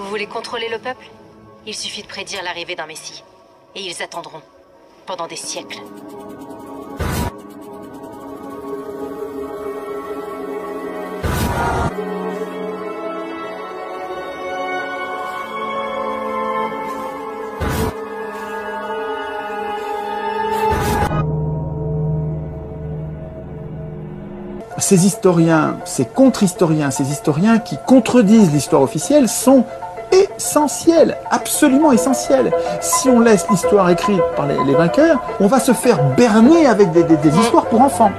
Vous voulez contrôler le peuple? Il suffit de prédire l'arrivée d'un messie. Et ils attendront. Pendant des siècles. Ces historiens, ces contre-historiens, ces historiens qui contredisent l'histoire officielle sont essentiels, absolument essentiels. Si on laisse l'histoire écrite par les vainqueurs, on va se faire berner avec des histoires pour enfants.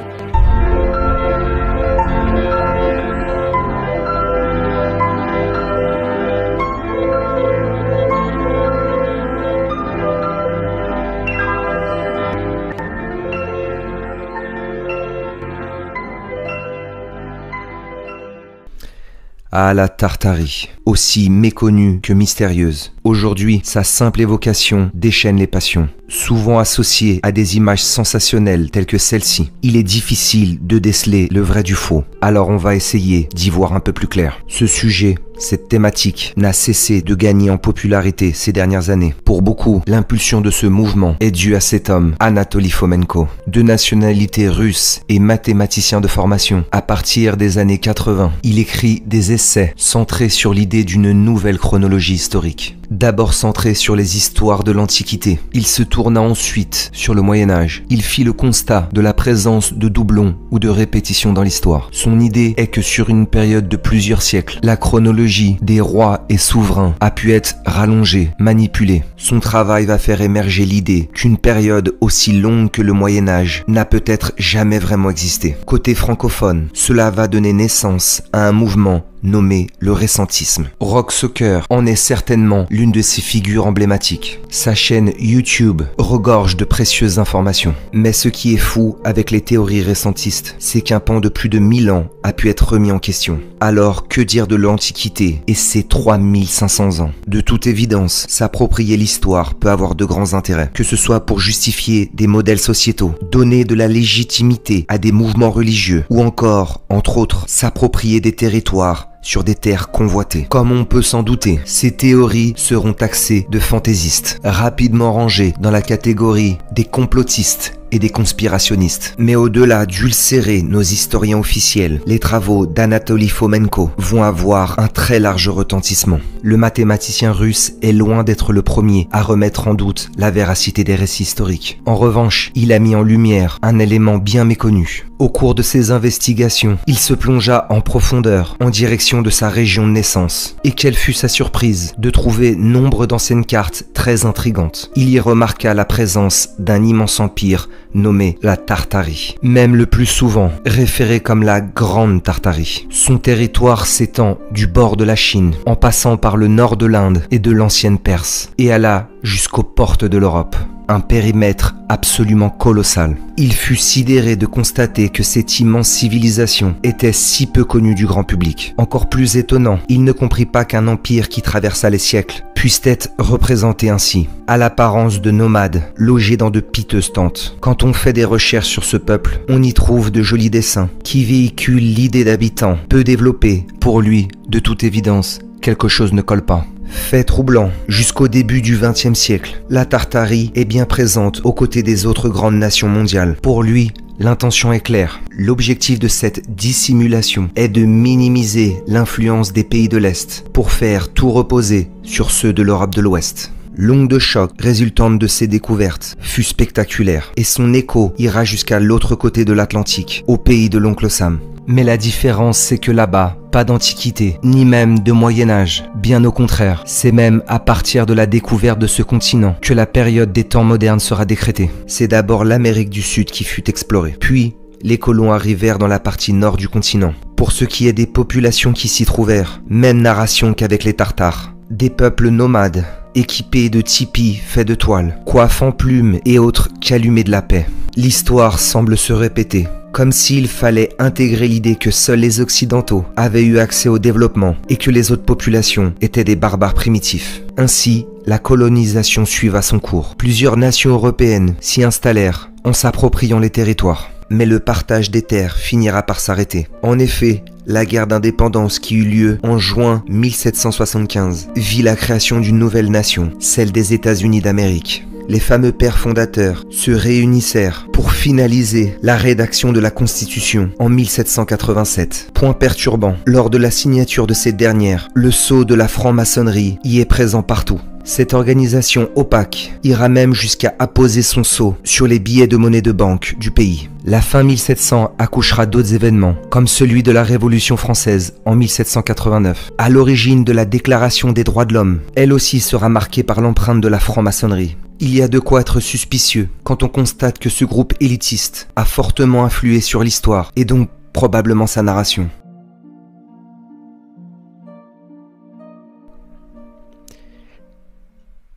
Ah, la Tartarie, aussi méconnue que mystérieuse. Aujourd'hui, sa simple évocation déchaîne les passions. Souvent associée à des images sensationnelles telles que celle-ci, il est difficile de déceler le vrai du faux. Alors on va essayer d'y voir un peu plus clair. Ce sujet, cette thématique, n'a cessé de gagner en popularité ces dernières années. Pour beaucoup, l'impulsion de ce mouvement est due à cet homme, Anatoly Fomenko, de nationalité russe et mathématicien de formation. À partir des années 80, il écrit des essais centrés sur l'idée d'une nouvelle chronologie historique. D'abord centré sur les histoires de l'Antiquité, il se tourna ensuite sur le Moyen-Âge. Il fit le constat de la présence de doublons ou de répétitions dans l'histoire. Son idée est que sur une période de plusieurs siècles, la chronologie des rois et souverains a pu être rallongée, manipulée. Son travail va faire émerger l'idée qu'une période aussi longue que le Moyen-Âge n'a peut-être jamais vraiment existé. Côté francophone, cela va donner naissance à un mouvement nommé le récentisme. Rock Soccer en est certainement l'une de ses figures emblématiques. Sa chaîne YouTube regorge de précieuses informations. Mais ce qui est fou avec les théories récentistes, c'est qu'un pan de plus de 1000 ans a pu être remis en question. Alors que dire de l'Antiquité et ses 3500 ans? De toute évidence, s'approprier l'histoire peut avoir de grands intérêts, que ce soit pour justifier des modèles sociétaux, donner de la légitimité à des mouvements religieux, ou encore, entre autres, s'approprier des territoires sur des terres convoitées. Comme on peut s'en douter, ces théories seront taxées de fantaisistes, rapidement rangées dans la catégorie des complotistes et des conspirationnistes. Mais au-delà d'ulcérer nos historiens officiels, les travaux d'Anatoly Fomenko vont avoir un très large retentissement. Le mathématicien russe est loin d'être le premier à remettre en doute la véracité des récits historiques. En revanche, il a mis en lumière un élément bien méconnu. Au cours de ses investigations, il se plongea en profondeur en direction de sa région de naissance. Et quelle fut sa surprise de trouver nombre d'anciennes cartes très intrigantes. Il y remarqua la présence d'un immense empire nommé la Tartarie, même le plus souvent référé comme la Grande Tartarie. Son territoire s'étend du bord de la Chine, en passant par le nord de l'Inde et de l'ancienne Perse, et alla jusqu'aux portes de l'Europe. Un périmètre absolument colossal. Il fut sidéré de constater que cette immense civilisation était si peu connue du grand public. Encore plus étonnant, il ne comprit pas qu'un empire qui traversa les siècles puisse être représenté ainsi, à l'apparence de nomades, logés dans de piteuses tentes. Quand on fait des recherches sur ce peuple, on y trouve de jolis dessins qui véhiculent l'idée d'habitants peu développés. Pour lui, de toute évidence, quelque chose ne colle pas. Fait troublant, jusqu'au début du XXe siècle, la Tartarie est bien présente aux côtés des autres grandes nations mondiales. Pour lui, l'intention est claire. L'objectif de cette dissimulation est de minimiser l'influence des pays de l'Est pour faire tout reposer sur ceux de l'Europe de l'Ouest. L'onde de choc résultante de ces découvertes fut spectaculaire et son écho ira jusqu'à l'autre côté de l'Atlantique, au pays de l'oncle Sam. Mais la différence, c'est que là-bas, pas d'antiquité, ni même de Moyen-Âge. Bien au contraire, c'est même à partir de la découverte de ce continent que la période des temps modernes sera décrétée. C'est d'abord l'Amérique du Sud qui fut explorée. Puis, les colons arrivèrent dans la partie nord du continent. Pour ce qui est des populations qui s'y trouvèrent, même narration qu'avec les Tartares. Des peuples nomades, équipés de tipis faits de toile, coiffes en plumes et autres qu'allumés de la paix. L'histoire semble se répéter, comme s'il fallait intégrer l'idée que seuls les Occidentaux avaient eu accès au développement et que les autres populations étaient des barbares primitifs. Ainsi, la colonisation suiva son cours. Plusieurs nations européennes s'y installèrent en s'appropriant les territoires. mais le partage des terres finira par s'arrêter. En effet, la guerre d'indépendance qui eut lieu en juin 1775 vit la création d'une nouvelle nation, celle des États-Unis d'Amérique. Les fameux pères fondateurs se réunissèrent pour finaliser la rédaction de la Constitution en 1787. Point perturbant, lors de la signature de cette dernière, le sceau de la franc-maçonnerie y est présent partout. Cette organisation opaque ira même jusqu'à apposer son sceau sur les billets de monnaie de banque du pays. La fin 1700 accouchera d'autres événements, comme celui de la Révolution française en 1789, à l'origine de la Déclaration des droits de l'homme. Elle aussi sera marquée par l'empreinte de la franc-maçonnerie. Il y a de quoi être suspicieux quand on constate que ce groupe élitiste a fortement influé sur l'histoire et donc probablement sa narration.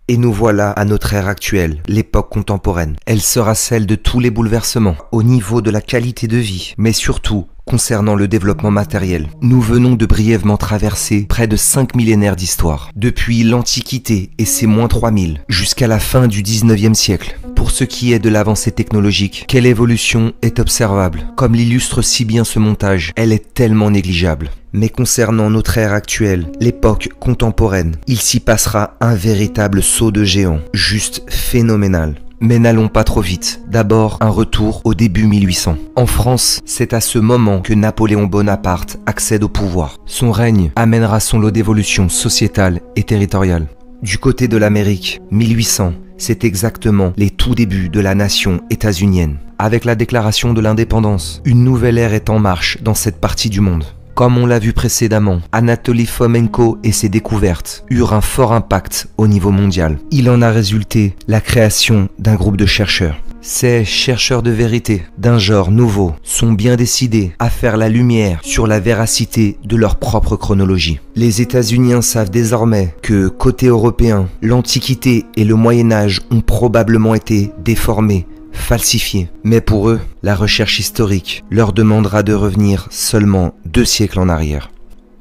Et nous voilà à notre ère actuelle, l'époque contemporaine. Elle sera celle de tous les bouleversements, au niveau de la qualité de vie, mais surtout concernant le développement matériel. Nous venons de brièvement traverser près de 5 millénaires d'histoire, depuis l'Antiquité et ses moins 3000, jusqu'à la fin du 19e siècle. Pour ce qui est de l'avancée technologique, quelle évolution est observable? Comme l'illustre si bien ce montage, elle est tellement négligeable. Mais concernant notre ère actuelle, l'époque contemporaine, il s'y passera un véritable saut de géant, juste phénoménal. Mais n'allons pas trop vite. D'abord, un retour au début 1800. En France, c'est à ce moment que Napoléon Bonaparte accède au pouvoir. Son règne amènera son lot d'évolution sociétale et territoriale. Du côté de l'Amérique, 1800, c'est exactement les tout débuts de la nation états-unienne. Avec la déclaration de l'indépendance, une nouvelle ère est en marche dans cette partie du monde. Comme on l'a vu précédemment, Anatoly Fomenko et ses découvertes eurent un fort impact au niveau mondial. Il en a résulté la création d'un groupe de chercheurs. Ces chercheurs de vérité, d'un genre nouveau, sont bien décidés à faire la lumière sur la véracité de leur propre chronologie. Les États-Unis savent désormais que, côté européen, l'Antiquité et le Moyen-Âge ont probablement été déformés, falsifiés. Mais pour eux, la recherche historique leur demandera de revenir seulement 2 siècles en arrière.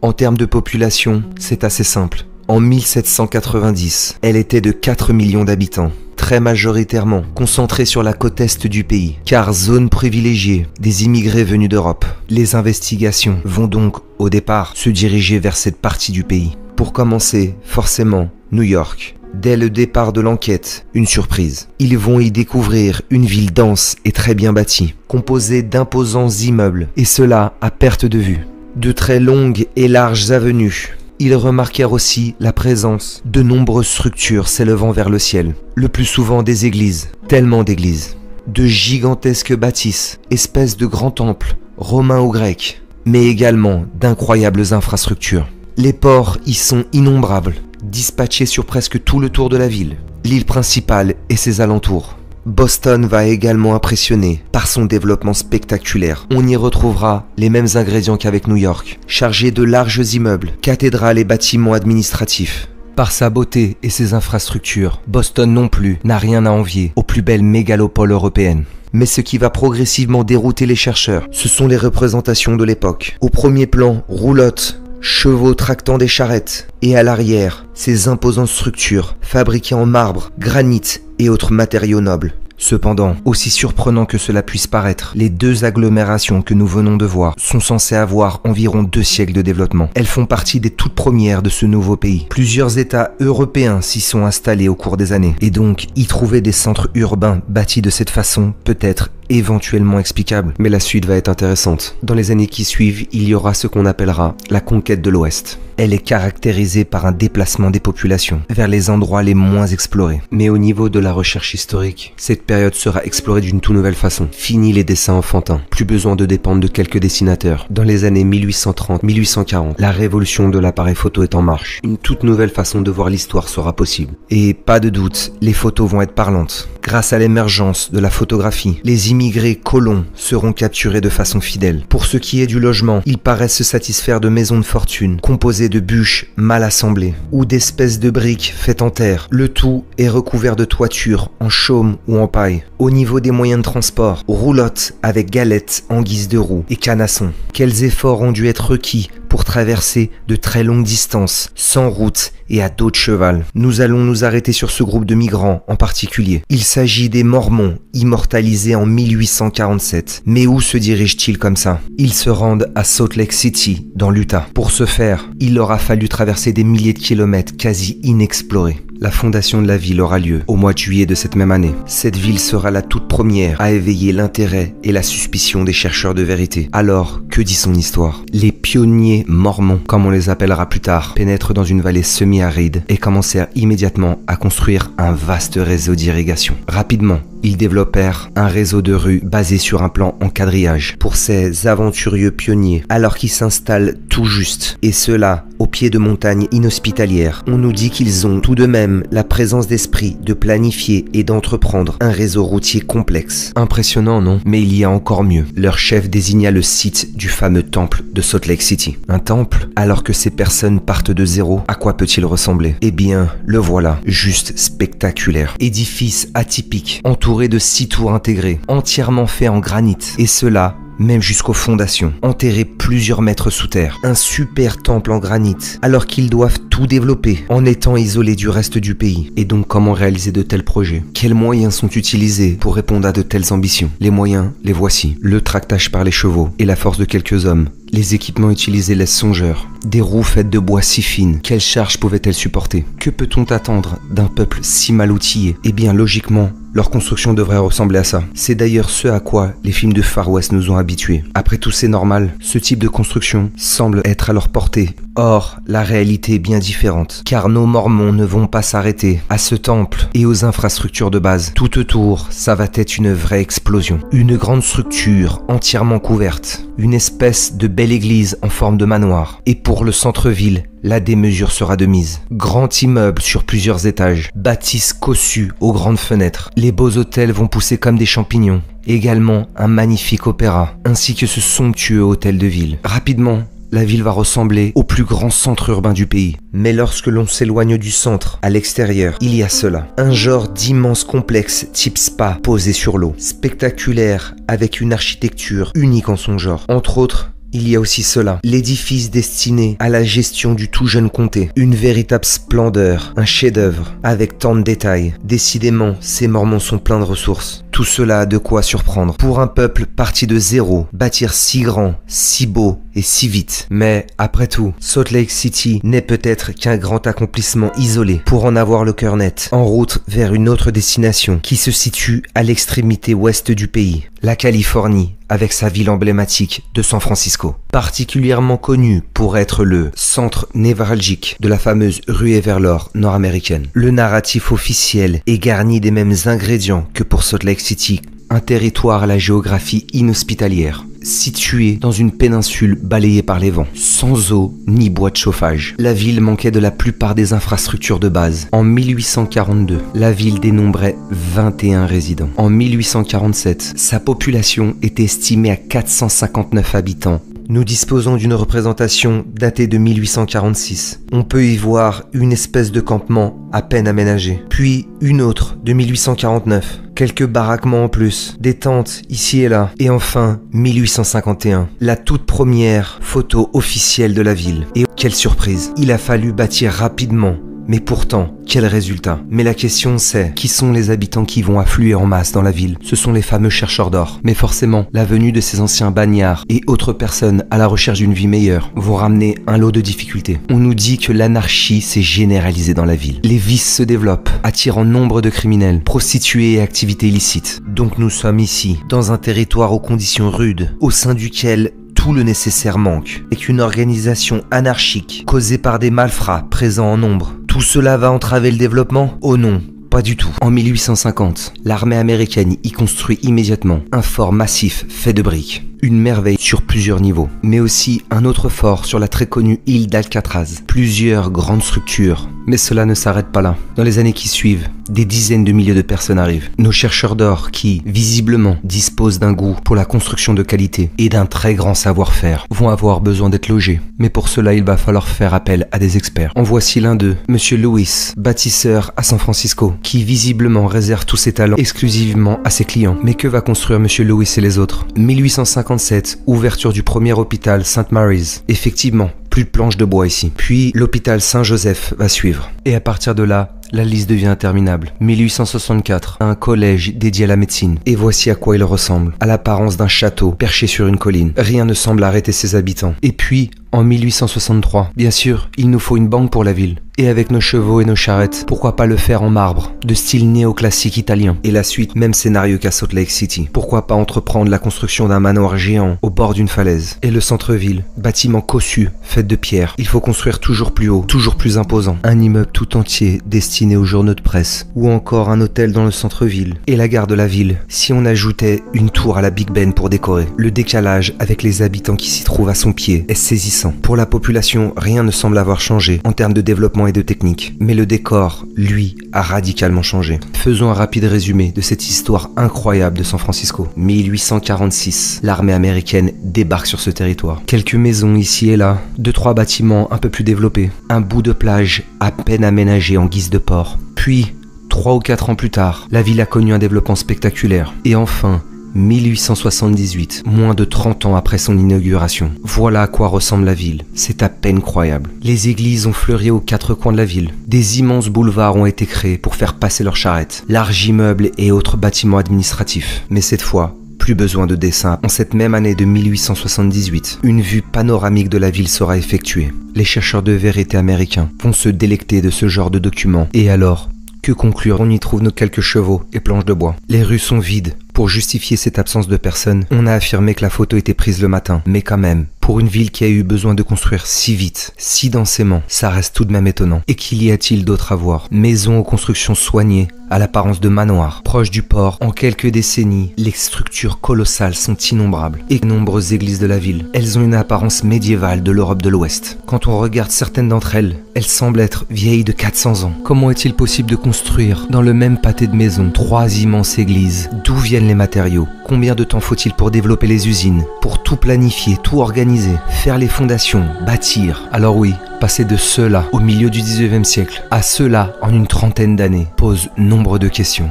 En termes de population, c'est assez simple. En 1790, elle était de 4 millions d'habitants, très majoritairement concentrée sur la côte est du pays, car zone privilégiée des immigrés venus d'Europe. Les investigations vont donc, au départ, se diriger vers cette partie du pays. Pour commencer, forcément, New York. Dès le départ de l'enquête, une surprise. Ils vont y découvrir une ville dense et très bien bâtie, composée d'imposants immeubles, et cela à perte de vue. De très longues et larges avenues. Ils remarquèrent aussi la présence de nombreuses structures s'élevant vers le ciel, le plus souvent des églises, tellement d'églises. De gigantesques bâtisses, espèces de grands temples, romains ou grecs, mais également d'incroyables infrastructures. Les ports y sont innombrables, dispatchés sur presque tout le tour de la ville, l'île principale et ses alentours. Boston va également impressionner par son développement spectaculaire. On y retrouvera les mêmes ingrédients qu'avec New York, chargés de larges immeubles, cathédrales et bâtiments administratifs. Par sa beauté et ses infrastructures, Boston non plus n'a rien à envier aux plus belles mégalopoles européennes. Mais ce qui va progressivement dérouter les chercheurs, ce sont les représentations de l'époque. Au premier plan, roulottes, chevaux tractant des charrettes, et à l'arrière, ces imposantes structures fabriquées en marbre, granit et autres matériaux nobles. Cependant, aussi surprenant que cela puisse paraître, les 2 agglomérations que nous venons de voir sont censées avoir environ 2 siècles de développement. Elles font partie des toutes premières de ce nouveau pays. Plusieurs États européens s'y sont installés au cours des années, et donc y trouver des centres urbains bâtis de cette façon peut être éventuellement explicable. Mais la suite va être intéressante. Dans les années qui suivent, il y aura ce qu'on appellera la conquête de l'Ouest. Elle est caractérisée par un déplacement des populations vers les endroits les moins explorés. Mais au niveau de la recherche historique, cette période sera explorée d'une toute nouvelle façon. Fini les dessins enfantins, plus besoin de dépendre de quelques dessinateurs. Dans les années 1830-1840, la révolution de l'appareil photo est en marche. Une toute nouvelle façon de voir l'histoire sera possible. Et pas de doute, les photos vont être parlantes. Grâce à l'émergence de la photographie, les immigrés colons seront capturés de façon fidèle. Pour ce qui est du logement, ils paraissent se satisfaire de maisons de fortune, composées de bûches mal assemblées, ou d'espèces de briques faites en terre. Le tout est recouvert de toitures en chaume ou en paille. Au niveau des moyens de transport, roulottes avec galettes en guise de roues et canassons. Quels efforts ont dû être requis pour traverser de très longues distances, sans route et à dos de cheval. Nous allons nous arrêter sur ce groupe de migrants en particulier. Il s'agit des Mormons, immortalisés en 1847. Mais où se dirigent-ils comme ça? Ils se rendent à Salt Lake City, dans l'Utah. Pour ce faire, il leur a fallu traverser des milliers de kilomètres quasi inexplorés. La fondation de la ville aura lieu au mois de juillet de cette même année. Cette ville sera la toute première à éveiller l'intérêt et la suspicion des chercheurs de vérité. Alors, que dit son histoire? Les pionniers mormons, comme on les appellera plus tard, pénètrent dans une vallée semi-aride et commencèrent immédiatement à construire un vaste réseau d'irrigation. Rapidement, ils développèrent un réseau de rues basé sur un plan en quadrillage pour ces aventurieux pionniers, alors qu'ils s'installent tout juste, et cela au pied de montagnes inhospitalières. On nous dit qu'ils ont tout de même la présence d'esprit de planifier et d'entreprendre un réseau routier complexe. Impressionnant, non? Mais il y a encore mieux. Leur chef désigna le site du fameux temple de Salt Lake City. Un temple? Alors que ces personnes partent de zéro, à quoi peut-il ressembler? Eh bien, le voilà, juste spectaculaire. Édifice atypique, entouré de 6 tours intégrées, entièrement fait en granit, et cela même jusqu'aux fondations, enterrés plusieurs mètres sous terre. Un super temple en granit, alors qu'ils doivent tout développer en étant isolés du reste du pays. Et donc comment réaliser de tels projets? Quels moyens sont utilisés pour répondre à de telles ambitions? Les moyens, les voici. Le tractage par les chevaux et la force de quelques hommes. Les équipements utilisés laissent songeurs. Des roues faites de bois si fines, quelle charge pouvaient-elles supporter? Que peut-on attendre d'un peuple si mal outillé? Eh bien, logiquement, leur construction devrait ressembler à ça. C'est d'ailleurs ce à quoi les films de Far West nous ont habitués. Après tout, c'est normal, ce type de construction semble être à leur portée. Or, la réalité est bien différente, car nos Mormons ne vont pas s'arrêter à ce temple et aux infrastructures de base. Tout autour, ça va être une vraie explosion. Une grande structure entièrement couverte, une espèce de belle église en forme de manoir. Et pour le centre-ville, la démesure sera de mise. Grand immeuble sur plusieurs étages, bâtisse cossue aux grandes fenêtres. Les beaux hôtels vont pousser comme des champignons. Également un magnifique opéra, ainsi que ce somptueux hôtel de ville. Rapidement, la ville va ressembler au plus grand centre urbain du pays. Mais lorsque l'on s'éloigne du centre, à l'extérieur, il y a cela. Un genre d'immense complexe type spa posé sur l'eau. Spectaculaire, avec une architecture unique en son genre. Entre autres, il y a aussi cela, l'édifice destiné à la gestion du tout jeune comté. Une véritable splendeur, un chef-d'œuvre, avec tant de détails. Décidément, ces Mormons sont pleins de ressources. Tout cela a de quoi surprendre. Pour un peuple parti de zéro, bâtir si grand, si beau et si vite. Mais, après tout, Salt Lake City n'est peut-être qu'un grand accomplissement isolé pour en avoir le cœur net, en route vers une autre destination qui se situe à l'extrémité ouest du pays, la Californie, avec sa ville emblématique de San Francisco. Particulièrement connu pour être le centre névralgique de la fameuse ruée vers l'or nord-américaine. Le narratif officiel est garni des mêmes ingrédients que pour Salt Lake City, un territoire à la géographie inhospitalière, situé dans une péninsule balayée par les vents, sans eau ni bois de chauffage. La ville manquait de la plupart des infrastructures de base. En 1842, la ville dénombrait 21 résidents. En 1847, sa population était estimée à 459 habitants. Nous disposons d'une représentation datée de 1846. On peut y voir une espèce de campement à peine aménagé. Puis une autre de 1849. Quelques baraquements en plus, des tentes ici et là. Et enfin, 1851, la toute première photo officielle de la ville. Et quelle surprise, il a fallu bâtir rapidement. Mais pourtant, quel résultat? Mais la question c'est, qui sont les habitants qui vont affluer en masse dans la ville? Ce sont les fameux chercheurs d'or. Mais forcément, la venue de ces anciens bagnards et autres personnes à la recherche d'une vie meilleure vont ramener un lot de difficultés. On nous dit que l'anarchie s'est généralisée dans la ville. Les vices se développent, attirant nombre de criminels, prostituées et activités illicites. Donc nous sommes ici, dans un territoire aux conditions rudes, au sein duquel tout le nécessaire manque, et qu'une organisation anarchique, causée par des malfrats présents en nombre. Tout cela va entraver le développement? Oh non, pas du tout. En 1850, l'armée américaine y construit immédiatement un fort massif fait de briques. Une merveille sur plusieurs niveaux, mais aussi un autre fort sur la très connue île d'Alcatraz. Plusieurs grandes structures, mais cela ne s'arrête pas là. Dans les années qui suivent, des dizaines de milliers de personnes arrivent. Nos chercheurs d'or qui, visiblement, disposent d'un goût pour la construction de qualité et d'un très grand savoir-faire, vont avoir besoin d'être logés. Mais pour cela, il va falloir faire appel à des experts. En voici l'un d'eux, Monsieur Lewis, bâtisseur à San Francisco, qui visiblement réserve tous ses talents exclusivement à ses clients. Mais que va construire Monsieur Lewis et les autres? 1857, ouverture du premier hôpital St. Mary's. Effectivement, Plus de planches de bois ici. Puis l'hôpital Saint-Joseph va suivre. Et à partir de là, la liste devient interminable. 1864, un collège dédié à la médecine. Et voici à quoi il ressemble. À l'apparence d'un château perché sur une colline. Rien ne semble arrêter ses habitants. Et puis, en 1863, bien sûr, il nous faut une banque pour la ville. Et avec nos chevaux et nos charrettes, pourquoi pas le faire en marbre, de style néoclassique italien. Et la suite, même scénario qu'à Salt Lake City. Pourquoi pas entreprendre la construction d'un manoir géant au bord d'une falaise. Et le centre-ville, bâtiment cossu, fait de pierre. Il faut construire toujours plus haut, toujours plus imposant. Un immeuble tout entier destiné aux journaux de presse. Ou encore un hôtel dans le centre-ville. Et la gare de la ville, si on ajoutait une tour à la Big Ben pour décorer. Le décalage avec les habitants qui s'y trouvent à son pied est saisissant. Pour la population, rien ne semble avoir changé en termes de développement et de technique. Mais le décor, lui, a radicalement changé. Faisons un rapide résumé de cette histoire incroyable de San Francisco. 1846, l'armée américaine débarque sur ce territoire. Quelques maisons ici et là, 2-3 bâtiments un peu plus développés, un bout de plage à peine aménagé en guise de port. Puis, 3 ou 4 ans plus tard, la ville a connu un développement spectaculaire. Et enfin, 1878, moins de 30 ans après son inauguration. Voilà à quoi ressemble la ville. C'est à peine croyable. Les églises ont fleuri aux 4 coins de la ville. Des immenses boulevards ont été créés pour faire passer leurs charrettes. Larges immeubles et autres bâtiments administratifs. Mais cette fois, plus besoin de dessin. En cette même année de 1878, une vue panoramique de la ville sera effectuée. Les chercheurs de vérité américains vont se délecter de ce genre de documents. Et alors, que conclure? On y trouve nos quelques chevaux et planches de bois. Les rues sont vides. Pour justifier cette absence de personnes, on a affirmé que la photo était prise le matin. Mais quand même, pour une ville qui a eu besoin de construire si vite, si densément, ça reste tout de même étonnant. Et qu'il y a-t-il d'autre à voir? Maisons aux constructions soignées, à l'apparence de manoirs, proches du port. En quelques décennies, les structures colossales sont innombrables. Et nombreuses églises de la ville, elles ont une apparence médiévale de l'Europe de l'Ouest. Quand on regarde certaines d'entre elles, elles semblent être vieilles de 400 ans. Comment est-il possible de construire dans le même pâté de maisons 3 immenses églises? D'où viennent les matériaux? Combien de temps faut-il pour développer les usines? Pour tout planifier, tout organiser, faire les fondations, bâtir? Alors oui, passer de cela au milieu du 19e siècle à cela en une trentaine d'années pose nombre de questions.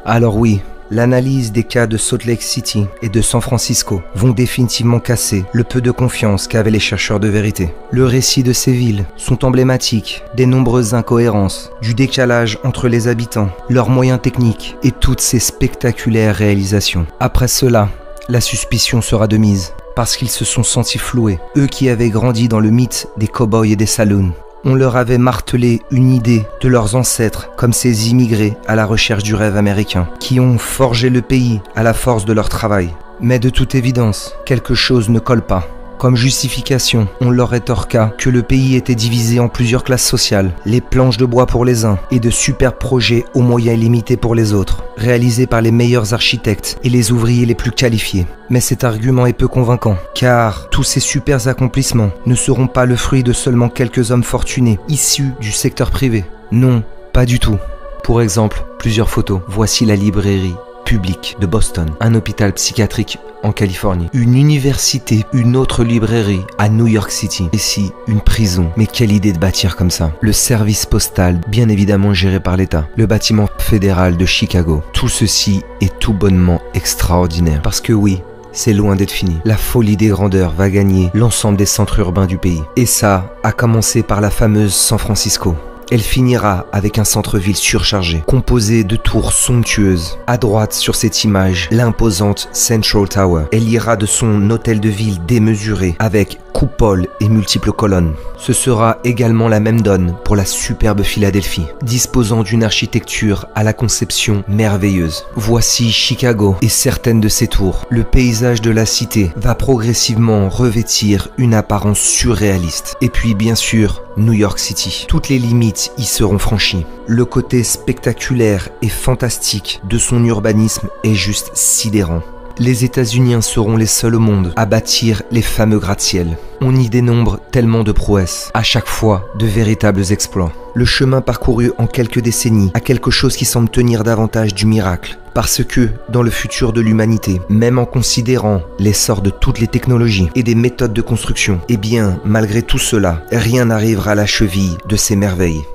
Alors oui, l'analyse des cas de Salt Lake City et de San Francisco vont définitivement casser le peu de confiance qu'avaient les chercheurs de vérité. Le récit de ces villes sont emblématiques des nombreuses incohérences, du décalage entre les habitants, leurs moyens techniques et toutes ces spectaculaires réalisations. Après cela, la suspicion sera de mise, parce qu'ils se sont sentis floués, eux qui avaient grandi dans le mythe des cow-boys et des saloons. On leur avait martelé une idée de leurs ancêtres comme ces immigrés à la recherche du rêve américain, qui ont forgé le pays à la force de leur travail. Mais de toute évidence, quelque chose ne colle pas. Comme justification, on leur rétorqua que le pays était divisé en plusieurs classes sociales, les planches de bois pour les uns et de superbes projets aux moyens illimités pour les autres, réalisés par les meilleurs architectes et les ouvriers les plus qualifiés. Mais cet argument est peu convaincant, car tous ces super accomplissements ne seront pas le fruit de seulement quelques hommes fortunés, issus du secteur privé. Non, pas du tout. Pour exemple, plusieurs photos. Voici la librairie publique de Boston, un hôpital psychiatrique en Californie, une université, une autre librairie à New York City, ici une prison. Mais quelle idée de bâtir comme ça. Le service postal, bien évidemment géré par l'État, le bâtiment fédéral de Chicago. Tout ceci est tout bonnement extraordinaire. Parce que oui, c'est loin d'être fini. La folie des grandeurs va gagner l'ensemble des centres urbains du pays. Et ça, a commencé par la fameuse San Francisco. Elle finira avec un centre-ville surchargé, composé de tours somptueuses. À droite sur cette image, l'imposante Central Tower. Elle ira de son hôtel de ville démesuré, avec coupole et multiples colonnes. Ce sera également la même donne pour la superbe Philadelphie, disposant d'une architecture à la conception merveilleuse. Voici Chicago et certaines de ses tours. Le paysage de la cité va progressivement revêtir une apparence surréaliste. Et puis bien sûr, New York City. Toutes les limites y seront franchies. Le côté spectaculaire et fantastique de son urbanisme est juste sidérant. Les États-Unis seront les seuls au monde à bâtir les fameux gratte-ciel. On y dénombre tellement de prouesses, à chaque fois de véritables exploits. Le chemin parcouru en quelques décennies a quelque chose qui semble tenir davantage du miracle. Parce que, dans le futur de l'humanité, même en considérant l'essor de toutes les technologies et des méthodes de construction, eh bien, malgré tout cela, rien n'arrivera à la cheville de ces merveilles.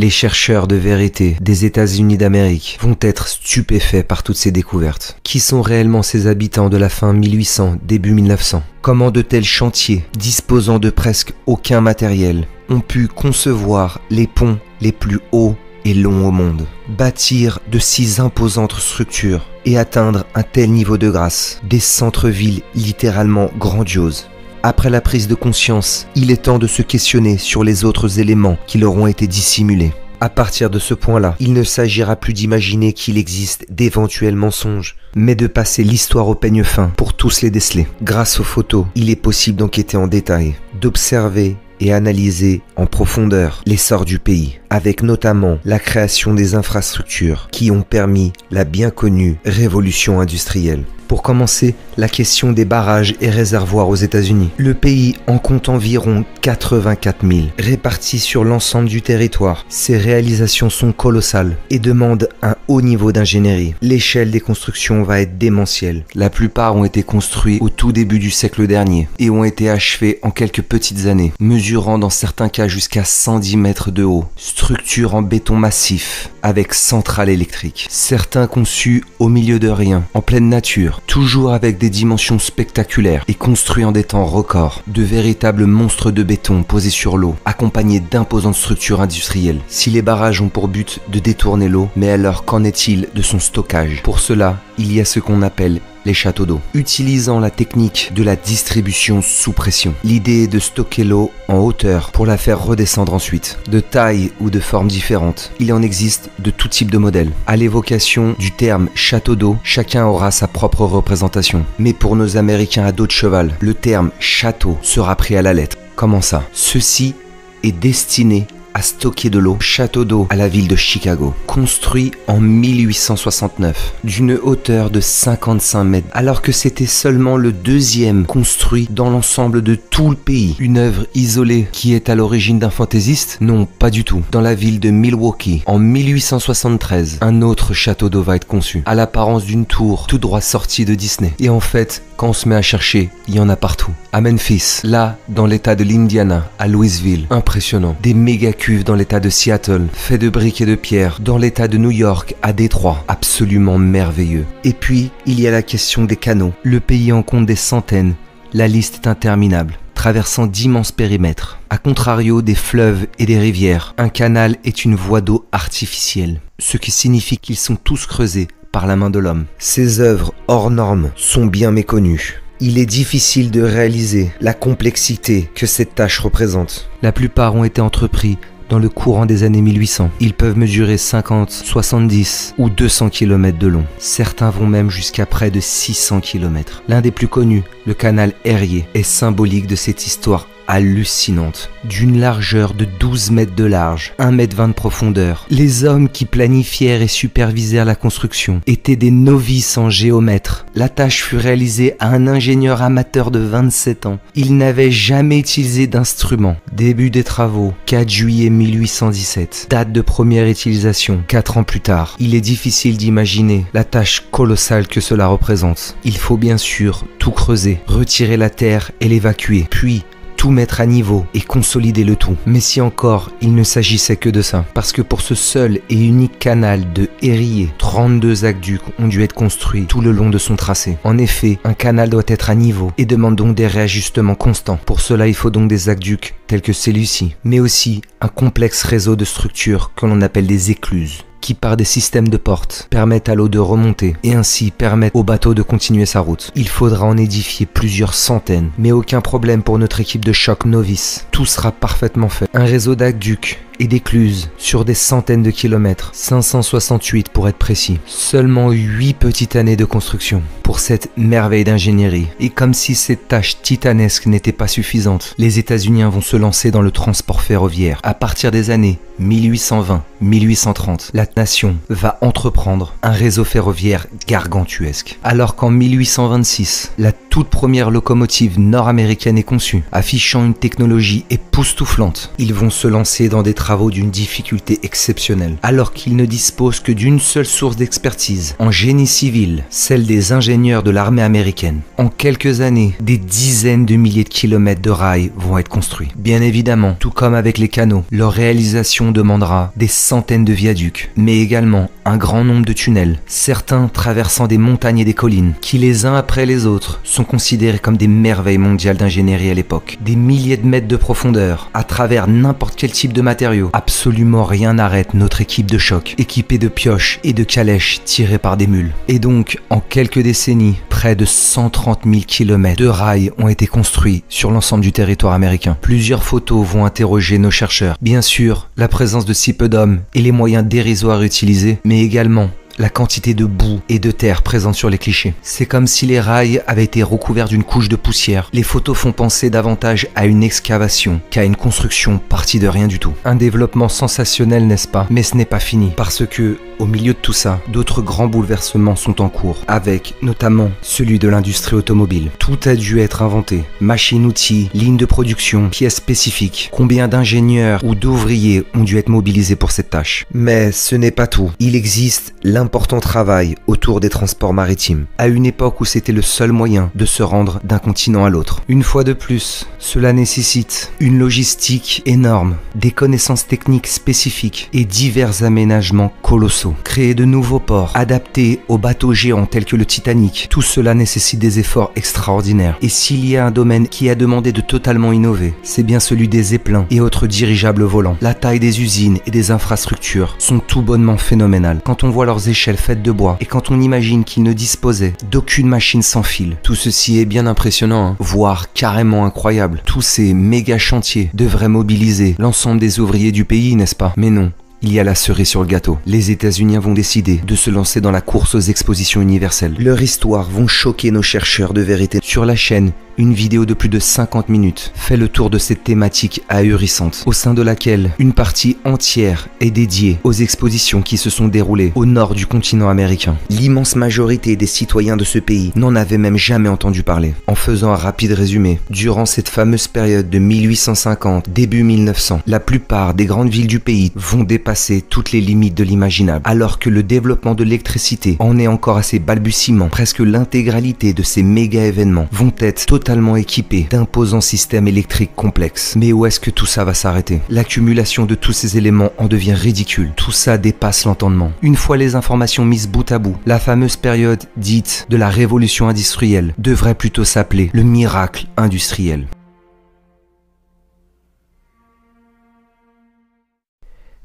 Les chercheurs de vérité des États-Unis d'Amérique vont être stupéfaits par toutes ces découvertes. Qui sont réellement ces habitants de la fin 1800, début 1900? Comment de tels chantiers, disposant de presque aucun matériel, ont pu concevoir les ponts les plus hauts et longs au monde, bâtir de si imposantes structures et atteindre un tel niveau de grâce, des centres-villes littéralement grandioses? Après la prise de conscience, il est temps de se questionner sur les autres éléments qui leur ont été dissimulés. À partir de ce point-là, il ne s'agira plus d'imaginer qu'il existe d'éventuels mensonges, mais de passer l'histoire au peigne fin pour tous les déceler. Grâce aux photos, il est possible d'enquêter en détail, d'observer et analyser en profondeur l'essor du pays, avec notamment la création des infrastructures qui ont permis la bien connue révolution industrielle. Pour commencer, la question des barrages et réservoirs aux États-Unis. Le pays en compte environ 84 000, répartis sur l'ensemble du territoire. Ces réalisations sont colossales et demandent un haut niveau d'ingénierie. L'échelle des constructions va être démentielle. La plupart ont été construits au tout début du siècle dernier et ont été achevés en quelques petites années, mesurant dans certains cas jusqu'à 110 mètres de haut. Structures en béton massif, avec centrale électrique. Certains conçus au milieu de rien, en pleine nature, toujours avec des dimensions spectaculaires et construits en des temps records. De véritables monstres de béton posés sur l'eau, accompagnés d'imposantes structures industrielles. Si les barrages ont pour but de détourner l'eau, mais alors qu'en est-il de son stockage? Pour cela, il y a ce qu'on appelle les châteaux d'eau, utilisant la technique de la distribution sous pression. L'idée est de stocker l'eau en hauteur pour la faire redescendre ensuite. De taille ou de formes différentes, il en existe de tout type de modèles. À l'évocation du terme château d'eau, chacun aura sa propre représentation. Mais pour nos Américains à dos de cheval, le terme château sera pris à la lettre. Comment ça? Ceci est destiné à stocker de l'eau, château d'eau à la ville de Chicago, construit en 1869, d'une hauteur de 55 mètres, alors que c'était seulement le deuxième construit dans l'ensemble de tout le pays. Une œuvre isolée qui est à l'origine d'un fantaisiste? Non, pas du tout. Dans la ville de Milwaukee, en 1873, un autre château d'eau va être conçu, à l'apparence d'une tour tout droit sortie de Disney. Et en fait, quand on se met à chercher, il y en a partout. À Memphis, là, dans l'état de l'Indiana, à Louisville, impressionnant. Des méga cuves dans l'état de Seattle, faits de briques et de pierre, dans l'état de New York, à Détroit, absolument merveilleux. Et puis, il y a la question des canaux. Le pays en compte des centaines, la liste est interminable, traversant d'immenses périmètres. A contrario des fleuves et des rivières, un canal est une voie d'eau artificielle, ce qui signifie qu'ils sont tous creusés par la main de l'homme. Ces œuvres hors normes sont bien méconnues. Il est difficile de réaliser la complexité que cette tâche représente. La plupart ont été entrepris dans le courant des années 1800. Ils peuvent mesurer 50, 70 ou 200 km de long. Certains vont même jusqu'à près de 600 km. L'un des plus connus, le canal Erie, est symbolique de cette histoire hallucinante. D'une largeur de 12 mètres de large, 1,20 m de profondeur. Les hommes qui planifièrent et supervisèrent la construction étaient des novices en géomètre. La tâche fut réalisée à un ingénieur amateur de 27 ans. Il n'avait jamais utilisé d'instrument. Début des travaux, 4 juillet 1817. Date de première utilisation, 4 ans plus tard. Il est difficile d'imaginer la tâche colossale que cela représente. Il faut bien sûr tout creuser, retirer la terre et l'évacuer, puis tout mettre à niveau et consolider le tout. Mais si encore, il ne s'agissait que de ça. Parce que pour ce seul et unique canal de Erie, 32 aqueducs ont dû être construits tout le long de son tracé. En effet, un canal doit être à niveau et demande donc des réajustements constants. Pour cela, il faut donc des aqueducs tels que celui-ci, mais aussi un complexe réseau de structures que l'on appelle des écluses, qui par des systèmes de portes permettent à l'eau de remonter et ainsi permettent au bateau de continuer sa route. Il faudra en édifier plusieurs centaines, mais aucun problème pour notre équipe de choc novice. Tout sera parfaitement fait. Un réseau d'aqueducs et d'écluses sur des centaines de kilomètres, 568 pour être précis. Seulement 8 petites années de construction pour cette merveille d'ingénierie. Et comme si cette tâche titanesque n'était pas suffisante, les États-Unis vont se lancer dans le transport ferroviaire. À partir des années 1820-1830, la nation va entreprendre un réseau ferroviaire gargantuesque. Alors qu'en 1826, la toute première locomotive nord-américaine est conçue, affichant une technologie époustouflante. Ils vont se lancer dans des travaux travaux d'une difficulté exceptionnelle, alors qu'il ne dispose que d'une seule source d'expertise, en génie civil, celle des ingénieurs de l'armée américaine. En quelques années, des dizaines de milliers de kilomètres de rails vont être construits. Bien évidemment, tout comme avec les canaux, leur réalisation demandera des centaines de viaducs, mais également un grand nombre de tunnels, certains traversant des montagnes et des collines, qui les uns après les autres sont considérés comme des merveilles mondiales d'ingénierie à l'époque. Des milliers de mètres de profondeur, à travers n'importe quel type de matériaux. Absolument rien n'arrête notre équipe de choc, équipée de pioches et de calèches tirées par des mules. Et donc, en quelques décennies, près de 130 000 km de rails ont été construits sur l'ensemble du territoire américain. Plusieurs photos vont interroger nos chercheurs. Bien sûr, la présence de si peu d'hommes et les moyens dérisoires utilisés, mais également la quantité de boue et de terre présente sur les clichés. C'est comme si les rails avaient été recouverts d'une couche de poussière. Les photos font penser davantage à une excavation qu'à une construction partie de rien du tout. Un développement sensationnel, n'est-ce pas? Mais ce n'est pas fini, parce que, au milieu de tout ça, d'autres grands bouleversements sont en cours, avec notamment celui de l'industrie automobile. Tout a dû être inventé. Machines-outils, lignes de production, pièces spécifiques. Combien d'ingénieurs ou d'ouvriers ont dû être mobilisés pour cette tâche? Mais ce n'est pas tout. Il existe l'important travail autour des transports maritimes, à une époque où c'était le seul moyen de se rendre d'un continent à l'autre. Une fois de plus, cela nécessite une logistique énorme, des connaissances techniques spécifiques et divers aménagements colossaux. Créer de nouveaux ports, adaptés aux bateaux géants tels que le Titanic, tout cela nécessite des efforts extraordinaires. Et s'il y a un domaine qui a demandé de totalement innover, c'est bien celui des zeppelins et autres dirigeables volants. La taille des usines et des infrastructures sont tout bonnement phénoménales. Quand on voit leurs échelles faites de bois et quand on imagine qu'ils ne disposaient d'aucune machine sans fil, tout ceci est bien impressionnant, voire carrément incroyable. Tous ces méga chantiers devraient mobiliser l'ensemble des ouvriers du pays, n'est-ce pas? Mais non. Il y a la cerise sur le gâteau. Les États-Unis vont décider de se lancer dans la course aux expositions universelles. Leur histoire vont choquer nos chercheurs de vérité. Sur la chaîne, une vidéo de plus de 50 minutes fait le tour de cette thématique ahurissante, au sein de laquelle une partie entière est dédiée aux expositions qui se sont déroulées au nord du continent américain. L'immense majorité des citoyens de ce pays n'en avaient même jamais entendu parler. En faisant un rapide résumé, durant cette fameuse période de 1850, début 1900, la plupart des grandes villes du pays vont dépasser toutes les limites de l'imaginable, alors que le développement de l'électricité en est encore à ses balbutiements. Presque l'intégralité de ces méga événements vont être totalement équipés d'imposants systèmes électriques complexes. Mais où est-ce que tout ça va s'arrêter? L'accumulation de tous ces éléments en devient ridicule. Tout ça dépasse l'entendement. Une fois les informations mises bout à bout, la fameuse période dite de la révolution industrielle devrait plutôt s'appeler le miracle industriel.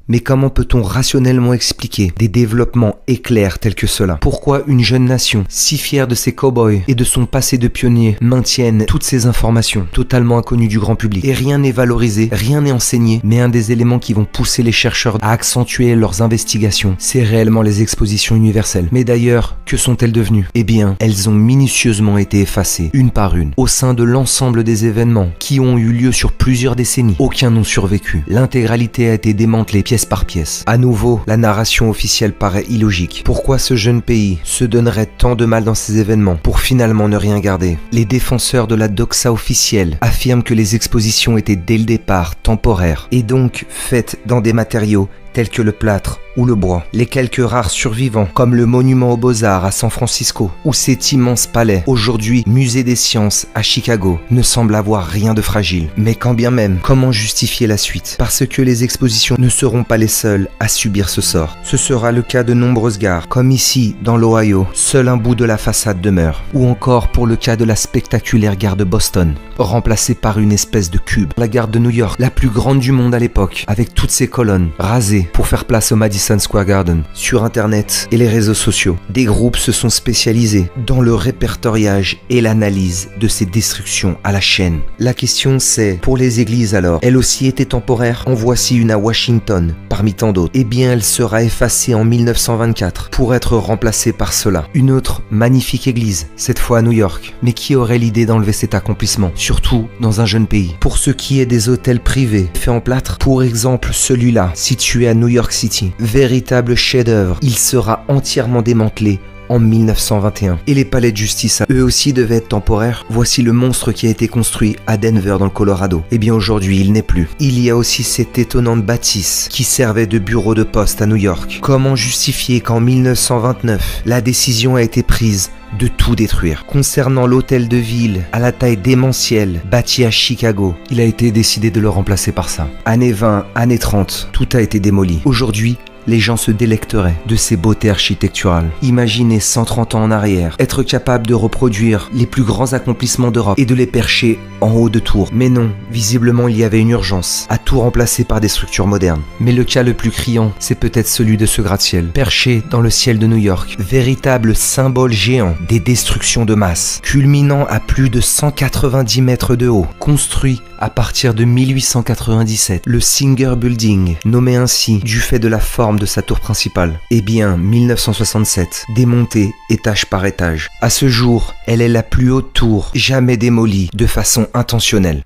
Mais comment peut-on rationnellement expliquer des développements éclairs tels que cela? Pourquoi une jeune nation, si fière de ses cow-boys et de son passé de pionnier, maintienne toutes ces informations totalement inconnues du grand public? Et rien n'est valorisé, rien n'est enseigné, mais un des éléments qui vont pousser les chercheurs à accentuer leurs investigations, c'est réellement les expositions universelles. Mais d'ailleurs, que sont-elles devenues? Eh bien, elles ont minutieusement été effacées, une par une, au sein de l'ensemble des événements qui ont eu lieu sur plusieurs décennies. Aucun n'ont survécu. L'intégralité a été démantelée pièce par pièce. À nouveau, la narration officielle paraît illogique. Pourquoi ce jeune pays se donnerait tant de mal dans ces événements pour finalement ne rien garder? Les défenseurs de la doxa officielle affirment que les expositions étaient dès le départ temporaires et donc faites dans des matériaux tels que le plâtre ou le bois. Les quelques rares survivants, comme le monument aux Beaux-Arts à San Francisco ou cet immense palais, aujourd'hui musée des sciences à Chicago, ne semblent avoir rien de fragile. Mais quand bien même, comment justifier la suite? Parce que les expositions ne seront pas les seules à subir ce sort. Ce sera le cas de nombreuses gares, comme ici dans l'Ohio, seul un bout de la façade demeure. Ou encore pour le cas de la spectaculaire gare de Boston, remplacée par une espèce de cube. La gare de New York, la plus grande du monde à l'époque, avec toutes ses colonnes rasées pour faire place au Madison Square Garden. Sur internet et les réseaux sociaux, des groupes se sont spécialisés dans le répertoriage et l'analyse de ces destructions à la chaîne. La question c'est, pour les églises alors, elles aussi étaient temporaires? En voici une à Washington, parmi tant d'autres. Eh bien elle sera effacée en 1924 pour être remplacée par cela. Une autre magnifique église, cette fois à New York. Mais qui aurait l'idée d'enlever cet accomplissement, surtout dans un jeune pays? Pour ce qui est des hôtels privés faits en plâtre, pour exemple celui-là, situé à New York City, véritable chef-d'œuvre, il sera entièrement démantelé en 1921. Et les palais de justice, eux aussi devaient être temporaires. Voici le monstre qui a été construit à Denver dans le Colorado. Eh bien aujourd'hui, il n'est plus. Il y a aussi cette étonnante bâtisse qui servait de bureau de poste à New York. Comment justifier qu'en 1929, la décision a été prise de tout détruire? Concernant l'hôtel de ville à la taille démentielle bâti à Chicago, il a été décidé de le remplacer par ça. Années 20, années 30, tout a été démoli. Aujourd'hui, les gens se délecteraient de ces beautés architecturales. Imaginez 130 ans en arrière, être capable de reproduire les plus grands accomplissements d'Europe et de les percher en haut de tours. Mais non, visiblement il y avait une urgence à tout remplacer par des structures modernes. Mais le cas le plus criant, c'est peut-être celui de ce gratte-ciel, perché dans le ciel de New York, véritable symbole géant des destructions de masse, culminant à plus de 190 mètres de haut, construit à partir de 1897, le Singer Building, nommé ainsi du fait de la forme de sa tour principale. Eh bien, 1967, démontée étage par étage. À ce jour, elle est la plus haute tour jamais démolie de façon intentionnelle.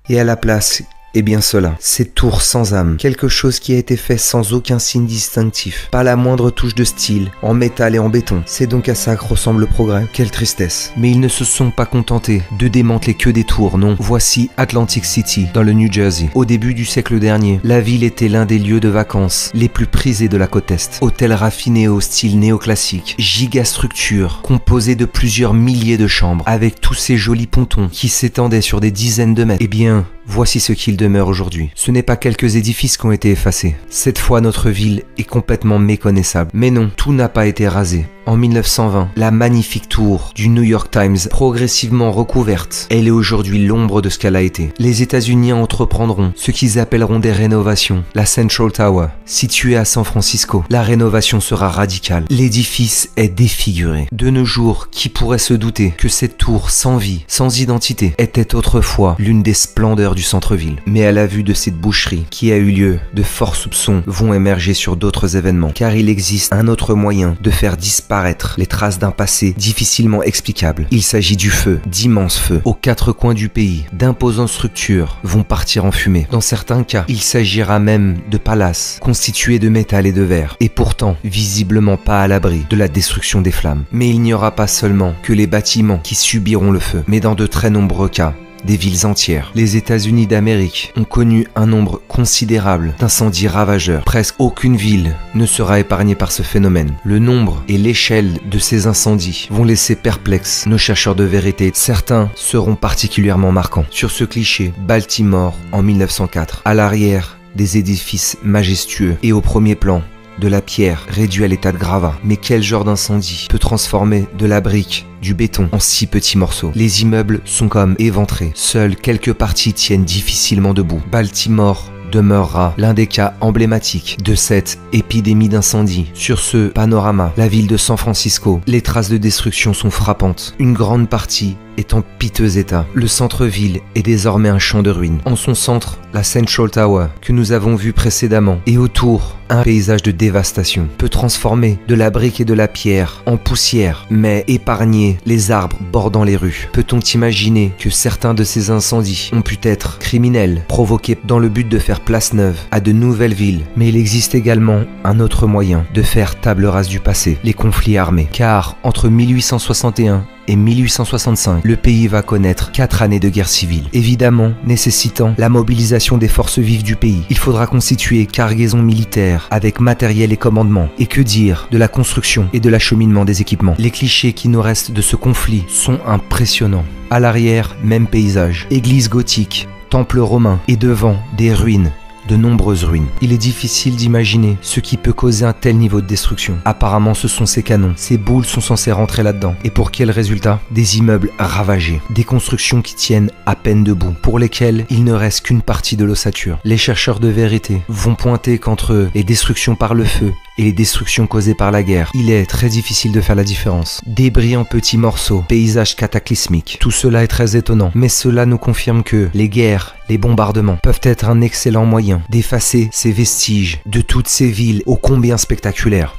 Et à la place, eh bien cela, cette tour sans âme, quelque chose qui a été fait sans aucun signe distinctif, pas la moindre touche de style, en métal et en béton. C'est donc à ça que ressemble le progrès. Quelle tristesse. Mais ils ne se sont pas contentés de démanteler que des tours, non. Voici Atlantic City, dans le New Jersey. Au début du siècle dernier, la ville était l'un des lieux de vacances les plus prisés de la côte Est. Hôtel raffiné au style néoclassique, gigastructure, composée de plusieurs milliers de chambres, avec tous ces jolis pontons qui s'étendaient sur des dizaines de mètres. Eh bien, voici ce qu'il demeure aujourd'hui. Ce n'est pas quelques édifices qui ont été effacés. Cette fois, notre ville est complètement méconnaissable. Mais non, tout n'a pas été rasé. En 1920, la magnifique tour du New York Times, progressivement recouverte, elle est aujourd'hui l'ombre de ce qu'elle a été. Les États-Unis entreprendront ce qu'ils appelleront des rénovations. La Central Tower, située à San Francisco, la rénovation sera radicale. L'édifice est défiguré. De nos jours, qui pourrait se douter que cette tour sans vie, sans identité, était autrefois l'une des splendeurs du centre-ville. Mais à la vue de cette boucherie qui a eu lieu, de forts soupçons vont émerger sur d'autres événements, car il existe un autre moyen de faire disparaître les traces d'un passé difficilement explicable. Il s'agit du feu, d'immenses feux, aux quatre coins du pays. D'imposantes structures vont partir en fumée. Dans certains cas, il s'agira même de palaces constitués de métal et de verre, et pourtant visiblement pas à l'abri de la destruction des flammes. Mais il n'y aura pas seulement que les bâtiments qui subiront le feu, mais dans de très nombreux cas, des villes entières. Les États-Unis d'Amérique ont connu un nombre considérable d'incendies ravageurs. Presque aucune ville ne sera épargnée par ce phénomène. Le nombre et l'échelle de ces incendies vont laisser perplexes nos chercheurs de vérité. Certains seront particulièrement marquants. Sur ce cliché, Baltimore en 1904, à l'arrière des édifices majestueux et au premier plan, de la pierre réduite à l'état de gravat. Mais quel genre d'incendie peut transformer de la brique, du béton en si petits morceaux? Les immeubles sont comme éventrés. Seules quelques parties tiennent difficilement debout. Baltimore demeurera l'un des cas emblématiques de cette épidémie d'incendie. Sur ce panorama, la ville de San Francisco, les traces de destruction sont frappantes. Une grande partie est en piteux état. Le centre-ville est désormais un champ de ruines. En son centre, la Central Tower, que nous avons vue précédemment, et autour, un paysage de dévastation peut transformer de la brique et de la pierre en poussière, mais épargner les arbres bordant les rues. Peut-on imaginer que certains de ces incendies ont pu être criminels, provoqués dans le but de faire place neuve à de nouvelles villes? Mais il existe également un autre moyen de faire table rase du passé, les conflits armés. Car entre 1861 et 1865, le pays va connaître 4 années de guerre civile, évidemment nécessitant la mobilisation des forces vives du pays. Il faudra constituer cargaison militaire avec matériel et commandement. Et que dire de la construction et de l'acheminement des équipements? Les clichés qui nous restent de ce conflit sont impressionnants. À l'arrière, même paysage. Église gothique, temple romain et devant, des ruines. De nombreuses ruines. Il est difficile d'imaginer ce qui peut causer un tel niveau de destruction. Apparemment, ce sont ces canons. Ces boules sont censées rentrer là-dedans. Et pour quel résultat? Des immeubles ravagés. Des constructions qui tiennent à peine debout, pour lesquelles il ne reste qu'une partie de l'ossature. Les chercheurs de vérité vont pointer qu'entre les destructions par le feu et les destructions causées par la guerre, il est très difficile de faire la différence. Débris en petits morceaux, paysages cataclysmiques, tout cela est très étonnant, mais cela nous confirme que les guerres, les bombardements peuvent être un excellent moyen d'effacer ces vestiges de toutes ces villes ô combien spectaculaires.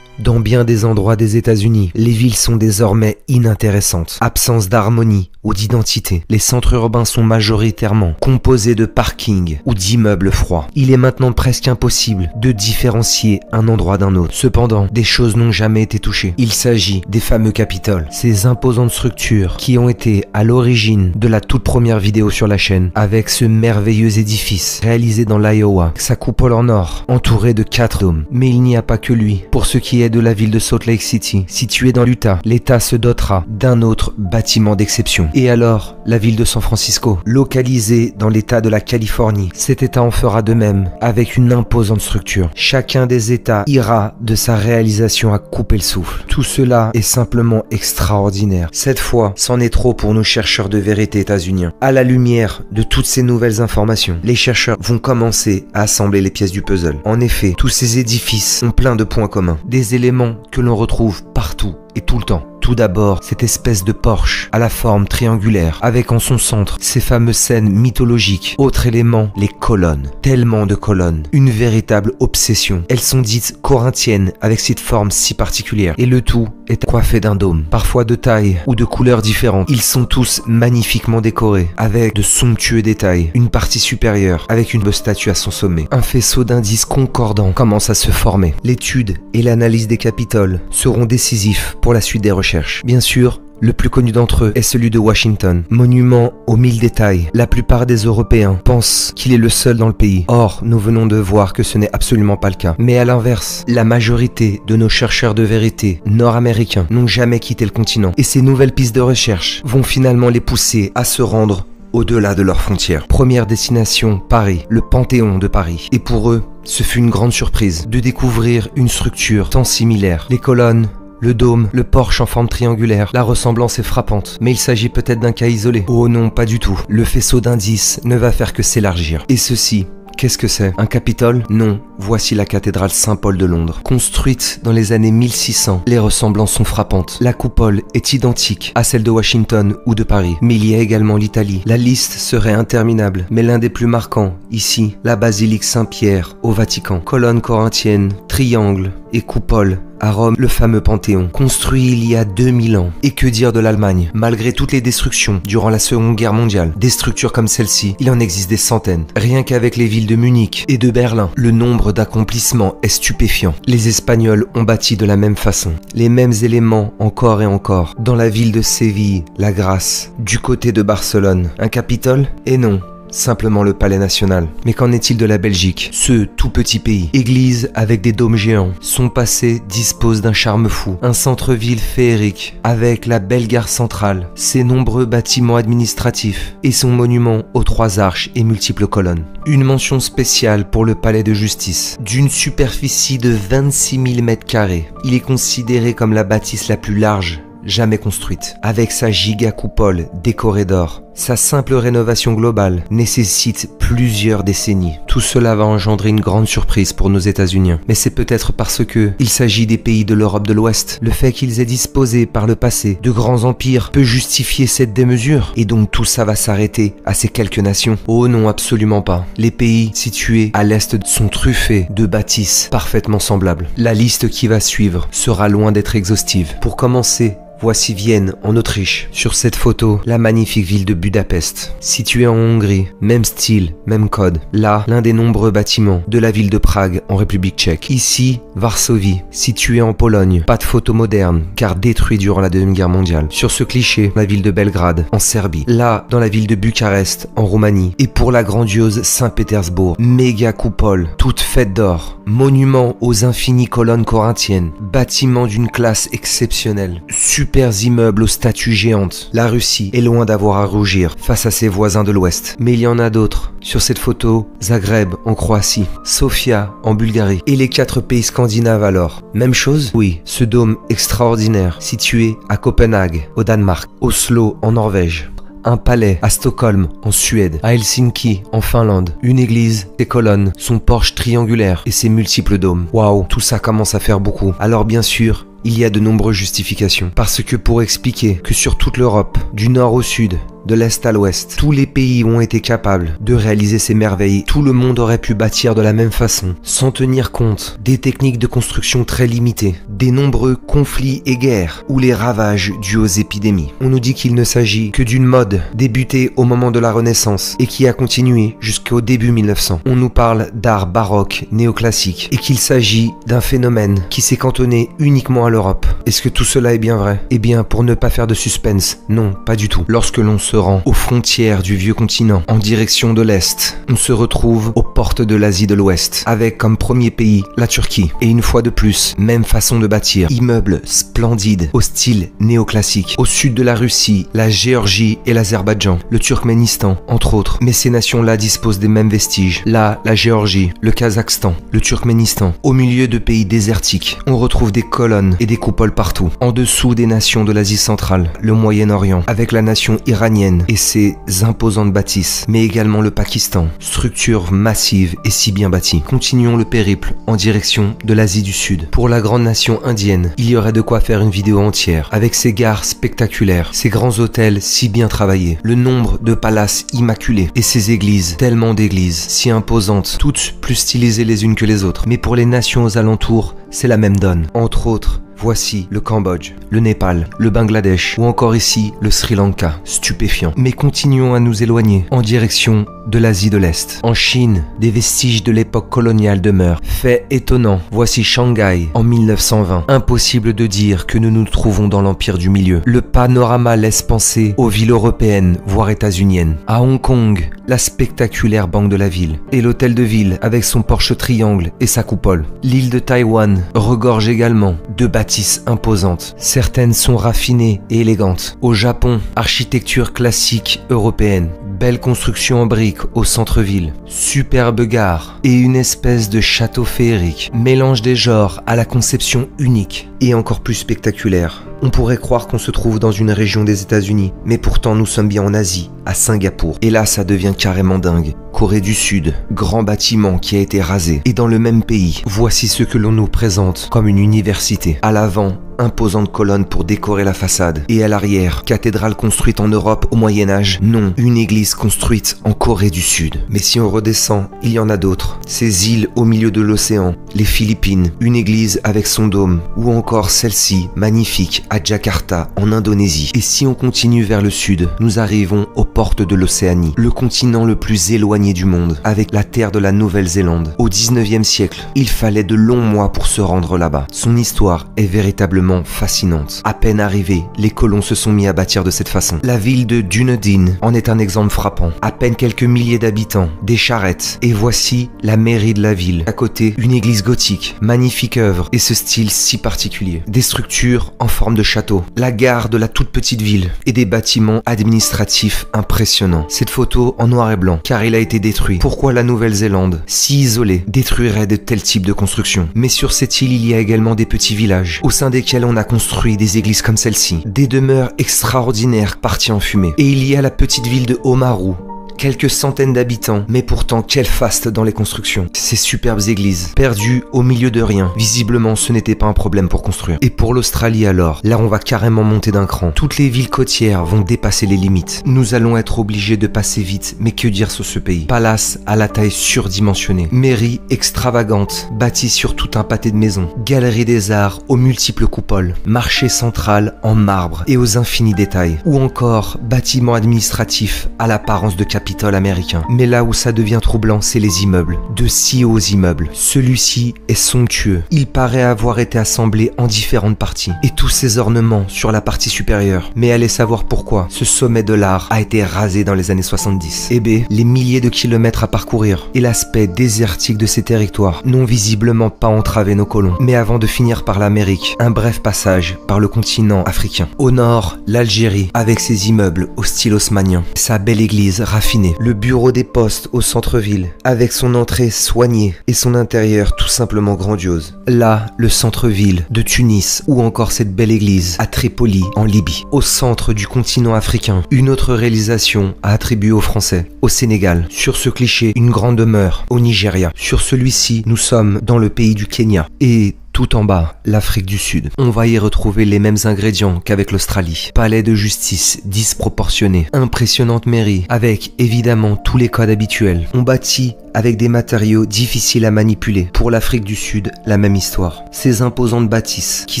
Dans bien des endroits des États-Unis, les villes sont désormais inintéressantes. Absence d'harmonie ou d'identité. Les centres urbains sont majoritairement composés de parkings ou d'immeubles froids. Il est maintenant presque impossible de différencier un endroit d'un autre. Cependant, des choses n'ont jamais été touchées. Il s'agit des fameux Capitoles, ces imposantes structures qui ont été à l'origine de la toute première vidéo sur la chaîne, avec ce merveilleux édifice réalisé dans l'Iowa, sa coupole en or, entourée de 4 dômes. Mais il n'y a pas que lui. Pour ce qui est de la ville de Salt Lake City, située dans l'Utah, l'État se dotera d'un autre bâtiment d'exception. Et alors, la ville de San Francisco, localisée dans l'État de la Californie, cet État en fera de même, avec une imposante structure. Chacun des États ira de sa réalisation à couper le souffle. Tout cela est simplement extraordinaire. Cette fois, c'en est trop pour nos chercheurs de vérité états-uniens. À la lumière de toutes ces nouvelles informations, les chercheurs vont commencer à assembler les pièces du puzzle. En effet, tous ces édifices ont plein de points communs, des éléments que l'on retrouve partout et tout le temps. Tout d'abord, cette espèce de porche à la forme triangulaire, avec en son centre ces fameuses scènes mythologiques. Autre élément, les colonnes. Tellement de colonnes. Une véritable obsession. Elles sont dites corinthiennes, avec cette forme si particulière. Et le tout est coiffé d'un dôme, parfois de taille ou de couleurs différentes. Ils sont tous magnifiquement décorés, avec de somptueux détails. Une partie supérieure, avec une statue à son sommet. Un faisceau d'indices concordants commence à se former. L'étude et l'analyse des Capitoles seront décisifs pour la suite des recherches. Bien sûr, le plus connu d'entre eux est celui de Washington, monument aux 1000 détails. La plupart des Européens pensent qu'il est le seul dans le pays. Or, nous venons de voir que ce n'est absolument pas le cas. Mais à l'inverse, la majorité de nos chercheurs de vérité nord-américains n'ont jamais quitté le continent. Et ces nouvelles pistes de recherche vont finalement les pousser à se rendre au-delà de leurs frontières. Première destination, Paris, le Panthéon de Paris. Et pour eux, ce fut une grande surprise de découvrir une structure tant similaire. Les colonnes, le dôme, le porche en forme triangulaire, la ressemblance est frappante. Mais il s'agit peut-être d'un cas isolé. Oh non, pas du tout. Le faisceau d'indices ne va faire que s'élargir. Et ceci, qu'est-ce que c'est? Un Capitole? Non, voici la cathédrale Saint-Paul de Londres. Construite dans les années 1600, les ressemblances sont frappantes. La coupole est identique à celle de Washington ou de Paris. Mais il y a également l'Italie. La liste serait interminable, mais l'un des plus marquants, ici, la basilique Saint-Pierre au Vatican. Colonne corinthienne, triangle et coupole. À Rome, le fameux Panthéon, construit il y a 2000 ans. Et que dire de l'Allemagne? Malgré toutes les destructions durant la Seconde Guerre mondiale, des structures comme celle-ci, il en existe des centaines. Rien qu'avec les villes de Munich et de Berlin, le nombre d'accomplissements est stupéfiant. Les Espagnols ont bâti de la même façon. Les mêmes éléments encore et encore. Dans la ville de Séville, la Grâce. Du côté de Barcelone, un Capitole? Et non. Simplement le palais national. Mais qu'en est-il de la Belgique? Ce tout petit pays. Église avec des dômes géants. Son passé dispose d'un charme fou. Un centre-ville féerique avec la belle gare centrale, ses nombreux bâtiments administratifs et son monument aux 3 arches et multiples colonnes. Une mention spéciale pour le palais de justice. D'une superficie de 26 000 m². Il est considéré comme la bâtisse la plus large jamais construite, avec sa giga coupole décorée d'or. Sa simple rénovation globale nécessite plusieurs décennies. Tout cela va engendrer une grande surprise pour nos États-Unis. Mais c'est peut-être parce que il s'agit des pays de l'Europe de l'Ouest. Le fait qu'ils aient disposé par le passé de grands empires peut justifier cette démesure. Et donc tout ça va s'arrêter à ces quelques nations? Oh non, absolument pas. Les pays situés à l'Est sont truffés de bâtisses parfaitement semblables. La liste qui va suivre sera loin d'être exhaustive. Pour commencer, voici Vienne, en Autriche. Sur cette photo, la magnifique ville de Budapest. Située en Hongrie, même style, même code. Là, l'un des nombreux bâtiments de la ville de Prague, en République tchèque. Ici, Varsovie, située en Pologne. Pas de photo moderne, car détruit durant la Deuxième Guerre mondiale. Sur ce cliché, la ville de Belgrade, en Serbie. Là, dans la ville de Bucarest, en Roumanie. Et pour la grandiose Saint-Pétersbourg, méga coupole, toute faite d'or. Monument aux infinies colonnes corinthiennes. Bâtiment d'une classe exceptionnelle. Super immeubles aux statues géantes. La Russie est loin d'avoir à rougir face à ses voisins de l'Ouest. Mais il y en a d'autres. Sur cette photo, Zagreb en Croatie, Sofia en Bulgarie et les 4 pays scandinaves alors. Même chose? Oui, ce dôme extraordinaire situé à Copenhague, au Danemark, Oslo en Norvège. Un palais à Stockholm, en Suède, à Helsinki, en Finlande, une église, ses colonnes, son porche triangulaire et ses multiples dômes. Waouh, tout ça commence à faire beaucoup. Alors bien sûr, il y a de nombreuses justifications. Parce que pour expliquer que sur toute l'Europe, du nord au sud, de l'Est à l'Ouest. Tous les pays ont été capables de réaliser ces merveilles. Tout le monde aurait pu bâtir de la même façon, sans tenir compte des techniques de construction très limitées, des nombreux conflits et guerres, ou les ravages dus aux épidémies. On nous dit qu'il ne s'agit que d'une mode débutée au moment de la Renaissance et qui a continué jusqu'au début 1900. On nous parle d'art baroque, néoclassique, et qu'il s'agit d'un phénomène qui s'est cantonné uniquement à l'Europe. Est-ce que tout cela est bien vrai? Eh bien, pour ne pas faire de suspense, non, pas du tout. Lorsque l'on se rend aux frontières du vieux continent, en direction de l'Est, on se retrouve aux portes de l'Asie de l'Ouest, avec comme premier pays la Turquie. Et une fois de plus, même façon de bâtir, immeubles splendides, au style néoclassique. Au sud de la Russie, la Géorgie et l'Azerbaïdjan, le Turkménistan, entre autres. Mais ces nations-là disposent des mêmes vestiges. Là, la Géorgie, le Kazakhstan, le Turkménistan. Au milieu de pays désertiques, on retrouve des colonnes et des coupoles partout. En dessous des nations de l'Asie centrale, le Moyen-Orient, avec la nation iranienne et ses imposantes bâtisses, mais également le Pakistan, structure massive et si bien bâtie. Continuons le périple en direction de l'Asie du Sud. Pour la grande nation indienne, il y aurait de quoi faire une vidéo entière, avec ses gares spectaculaires, ses grands hôtels si bien travaillés, le nombre de palaces immaculés et ses églises, tellement d'églises, si imposantes, toutes plus stylisées les unes que les autres. Mais pour les nations aux alentours, c'est la même donne. Entre autres, voici le Cambodge, le Népal, le Bangladesh ou encore ici le Sri Lanka, stupéfiant. Mais continuons à nous éloigner en direction de l'Asie de l'Est. En Chine, des vestiges de l'époque coloniale demeurent. Fait étonnant, voici Shanghai en 1920. Impossible de dire que nous nous trouvons dans l'Empire du Milieu. Le panorama laisse penser aux villes européennes, voire états-uniennes. À Hong Kong, la spectaculaire banque de la ville et l'hôtel de ville avec son porche triangle et sa coupole. L'île de Taïwan regorge également de bâtisses imposantes. Certaines sont raffinées et élégantes. Au Japon, architecture classique européenne. Belle construction en briques au centre-ville, superbe gare et une espèce de château féerique. Mélange des genres à la conception unique et encore plus spectaculaire. On pourrait croire qu'on se trouve dans une région des États-Unis, mais pourtant nous sommes bien en Asie, à Singapour. Et là, ça devient carrément dingue. Corée du Sud, grand bâtiment qui a été rasé. Et dans le même pays, voici ce que l'on nous présente comme une université. À l'avant, imposantes colonnes pour décorer la façade. Et à l'arrière, cathédrale construite en Europe au Moyen-Âge. Non, une église construite en Corée du Sud. Mais si on redescend, il y en a d'autres. Ces îles au milieu de l'océan, les Philippines, une église avec son dôme, ou encore celle-ci, magnifique, à Jakarta, en Indonésie. Et si on continue vers le sud, nous arrivons aux portes de l'Océanie, le continent le plus éloigné du monde, avec la terre de la Nouvelle-Zélande. Au 19e siècle, il fallait de longs mois pour se rendre là-bas. Son histoire est véritablement fascinante. À peine arrivés, les colons se sont mis à bâtir de cette façon. La ville de Dunedin en est un exemple frappant. À peine quelques milliers d'habitants, des charrettes, et voici la mairie de la ville. À côté, une église gothique, magnifique œuvre, et ce style si particulier. Des structures en forme de château, la gare de la toute petite ville, et des bâtiments administratifs impressionnants. Cette photo en noir et blanc, car il a été détruit. Pourquoi la Nouvelle-Zélande, si isolée, détruirait de tels types de constructions? Mais sur cette île, il y a également des petits villages, au sein desquels on a construit des églises comme celle-ci, des demeures extraordinaires parties en fumée. Et il y a la petite ville de Oamaru, quelques centaines d'habitants, mais pourtant quel faste dans les constructions. Ces superbes églises, perdues au milieu de rien. Visiblement, ce n'était pas un problème pour construire. Et pour l'Australie alors, là on va carrément monter d'un cran. Toutes les villes côtières vont dépasser les limites. Nous allons être obligés de passer vite, mais que dire sur ce pays? Palace à la taille surdimensionnée, mairie extravagante, bâtie sur tout un pâté de maisons, galerie des arts aux multiples coupoles, marché central en marbre et aux infinis détails, ou encore bâtiments administratifs à l'apparence de capitale américain. Mais là où ça devient troublant, c'est les immeubles. De si hauts immeubles. Celui-ci est somptueux. Il paraît avoir été assemblé en différentes parties. Et tous ces ornements sur la partie supérieure. Mais allez savoir pourquoi ce sommet de l'art a été rasé dans les années 70. Eh bien, les milliers de kilomètres à parcourir et l'aspect désertique de ces territoires n'ont visiblement pas entravé nos colons. Mais avant de finir par l'Amérique, un bref passage par le continent africain. Au nord, l'Algérie, avec ses immeubles au style haussmannien. Sa belle église raffinée. Le bureau des postes au centre-ville, avec son entrée soignée et son intérieur tout simplement grandiose. Là, le centre-ville de Tunis ou encore cette belle église à Tripoli en Libye. Au centre du continent africain, une autre réalisation à attribuer aux Français, au Sénégal. Sur ce cliché, une grande demeure au Nigeria. Sur celui-ci, nous sommes dans le pays du Kenya. Et Tout en bas, l'Afrique du Sud. On va y retrouver les mêmes ingrédients qu'avec l'Australie. Palais de justice disproportionné, impressionnante mairie, avec évidemment tous les codes habituels. On bâtit avec des matériaux difficiles à manipuler. Pour l'Afrique du Sud, la même histoire. Ces imposantes bâtisses, qui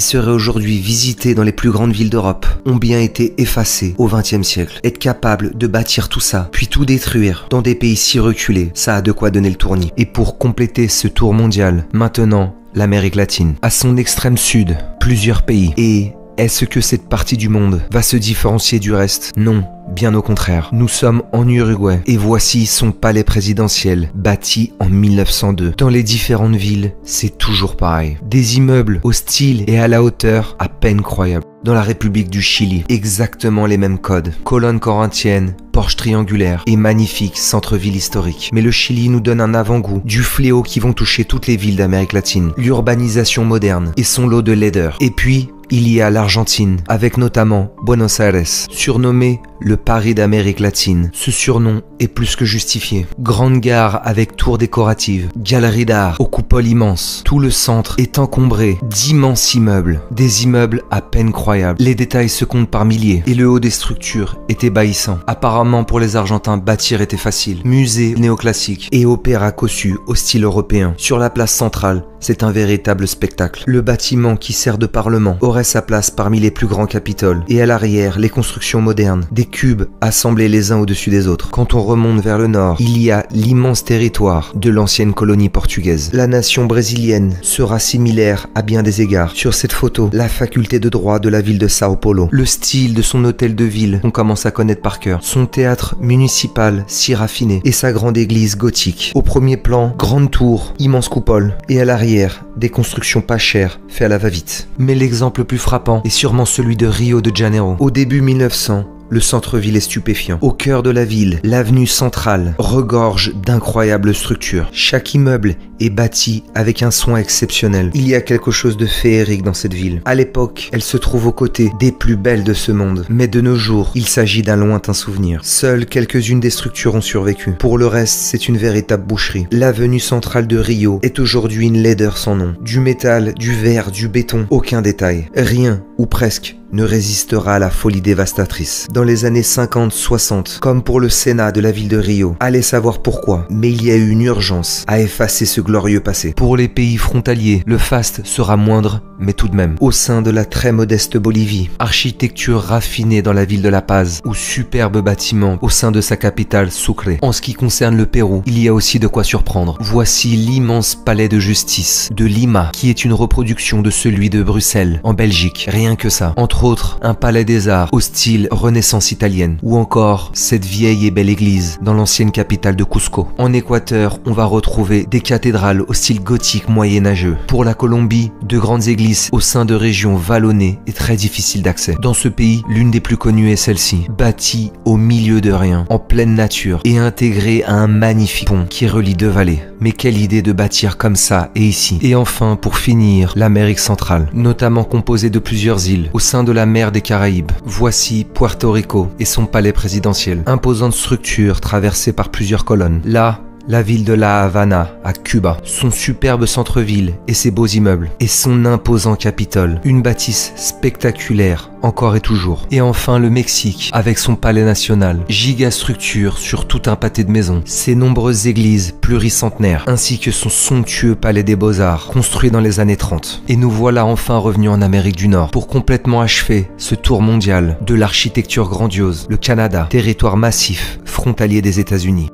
seraient aujourd'hui visitées dans les plus grandes villes d'Europe, ont bien été effacées au XXe siècle. Être capable de bâtir tout ça, puis tout détruire, dans des pays si reculés, ça a de quoi donner le tournis. Et pour compléter ce tour mondial, maintenant, l'Amérique latine. À son extrême sud, plusieurs pays. Et est-ce que cette partie du monde va se différencier du reste? Non, bien au contraire. Nous sommes en Uruguay et voici son palais présidentiel, bâti en 1902. Dans les différentes villes, c'est toujours pareil. Des immeubles au style et à la hauteur à peine croyables. Dans la République du Chili, exactement les mêmes codes. Colonnes corinthiennes, porches triangulaires et magnifique centre-ville historique. Mais le Chili nous donne un avant-goût du fléau qui vont toucher toutes les villes d'Amérique latine. L'urbanisation moderne et son lot de laideur. Et puis, il y a l'Argentine, avec notamment Buenos Aires, surnommé le Paris d'Amérique latine. Ce surnom est plus que justifié. Grande gare avec tours décoratives, galeries d'art aux coupoles immenses. Tout le centre est encombré d'immenses immeubles, des immeubles à peine croyables. Les détails se comptent par milliers et le haut des structures est ébahissant. Apparemment pour les Argentins, bâtir était facile. Musée néoclassique et opéra cossu au style européen. Sur la place centrale, c'est un véritable spectacle. Le bâtiment qui sert de parlement aurait sa place parmi les plus grands capitoles. Et à l'arrière, les constructions modernes, des cubes assemblés les uns au-dessus des autres. Quand on remonte vers le nord, il y a l'immense territoire de l'ancienne colonie portugaise. La nation brésilienne sera similaire à bien des égards. Sur cette photo, la faculté de droit de la ville de Sao Paulo. Le style de son hôtel de ville, on commence à connaître par cœur. Son théâtre municipal si raffiné et sa grande église gothique. Au premier plan, grande tour, immense coupole. Et à l'arrière, des constructions pas chères, faites à la va-vite. Mais l'exemple le plus frappant est sûrement celui de Rio de Janeiro. Au début 1900, le centre-ville est stupéfiant. Au cœur de la ville, l'avenue centrale regorge d'incroyables structures. Chaque immeuble est bâti avec un soin exceptionnel. Il y a quelque chose de féerique dans cette ville. À l'époque, elle se trouve aux côtés des plus belles de ce monde. Mais de nos jours, il s'agit d'un lointain souvenir. Seules quelques-unes des structures ont survécu. Pour le reste, c'est une véritable boucherie. L'avenue centrale de Rio est aujourd'hui une laideur sans nom. Du métal, du verre, du béton, aucun détail. Rien, ou presque, ne résistera à la folie dévastatrice. Dans les années 50-60, comme pour le Sénat de la ville de Rio, allez savoir pourquoi, mais il y a eu une urgence à effacer ce glorieux passé. Pour les pays frontaliers, le faste sera moindre, mais tout de même. Au sein de la très modeste Bolivie, architecture raffinée dans la ville de La Paz, ou superbes bâtiments au sein de sa capitale, Sucre. En ce qui concerne le Pérou, il y a aussi de quoi surprendre. Voici l'immense palais de justice de Lima, qui est une reproduction de celui de Bruxelles, en Belgique. Rien que ça. Entre autres, un palais des arts au style Renaissance italienne, ou encore cette vieille et belle église dans l'ancienne capitale de Cusco. En Équateur, on va retrouver des cathédrales au style gothique moyenâgeux. Pour la Colombie, de grandes églises au sein de régions vallonnées et très difficiles d'accès. Dans ce pays, l'une des plus connues est celle-ci, bâtie au milieu de rien, en pleine nature, et intégrée à un magnifique pont qui relie deux vallées. Mais quelle idée de bâtir comme ça et ici. Et enfin, pour finir, l'Amérique centrale, notamment composée de plusieurs îles, au sein de la mer des Caraïbes. Voici Puerto Rico et son palais présidentiel. Imposante structure traversée par plusieurs colonnes. Là, la ville de La Havana, à Cuba, son superbe centre-ville et ses beaux immeubles, et son imposant Capitole, une bâtisse spectaculaire, encore et toujours. Et enfin le Mexique, avec son palais national, gigastructure sur tout un pâté de maisons, ses nombreuses églises pluricentenaires, ainsi que son somptueux palais des Beaux-Arts, construit dans les années 30. Et nous voilà enfin revenus en Amérique du Nord, pour complètement achever ce tour mondial de l'architecture grandiose, le Canada, territoire massif, frontalier des États-Unis.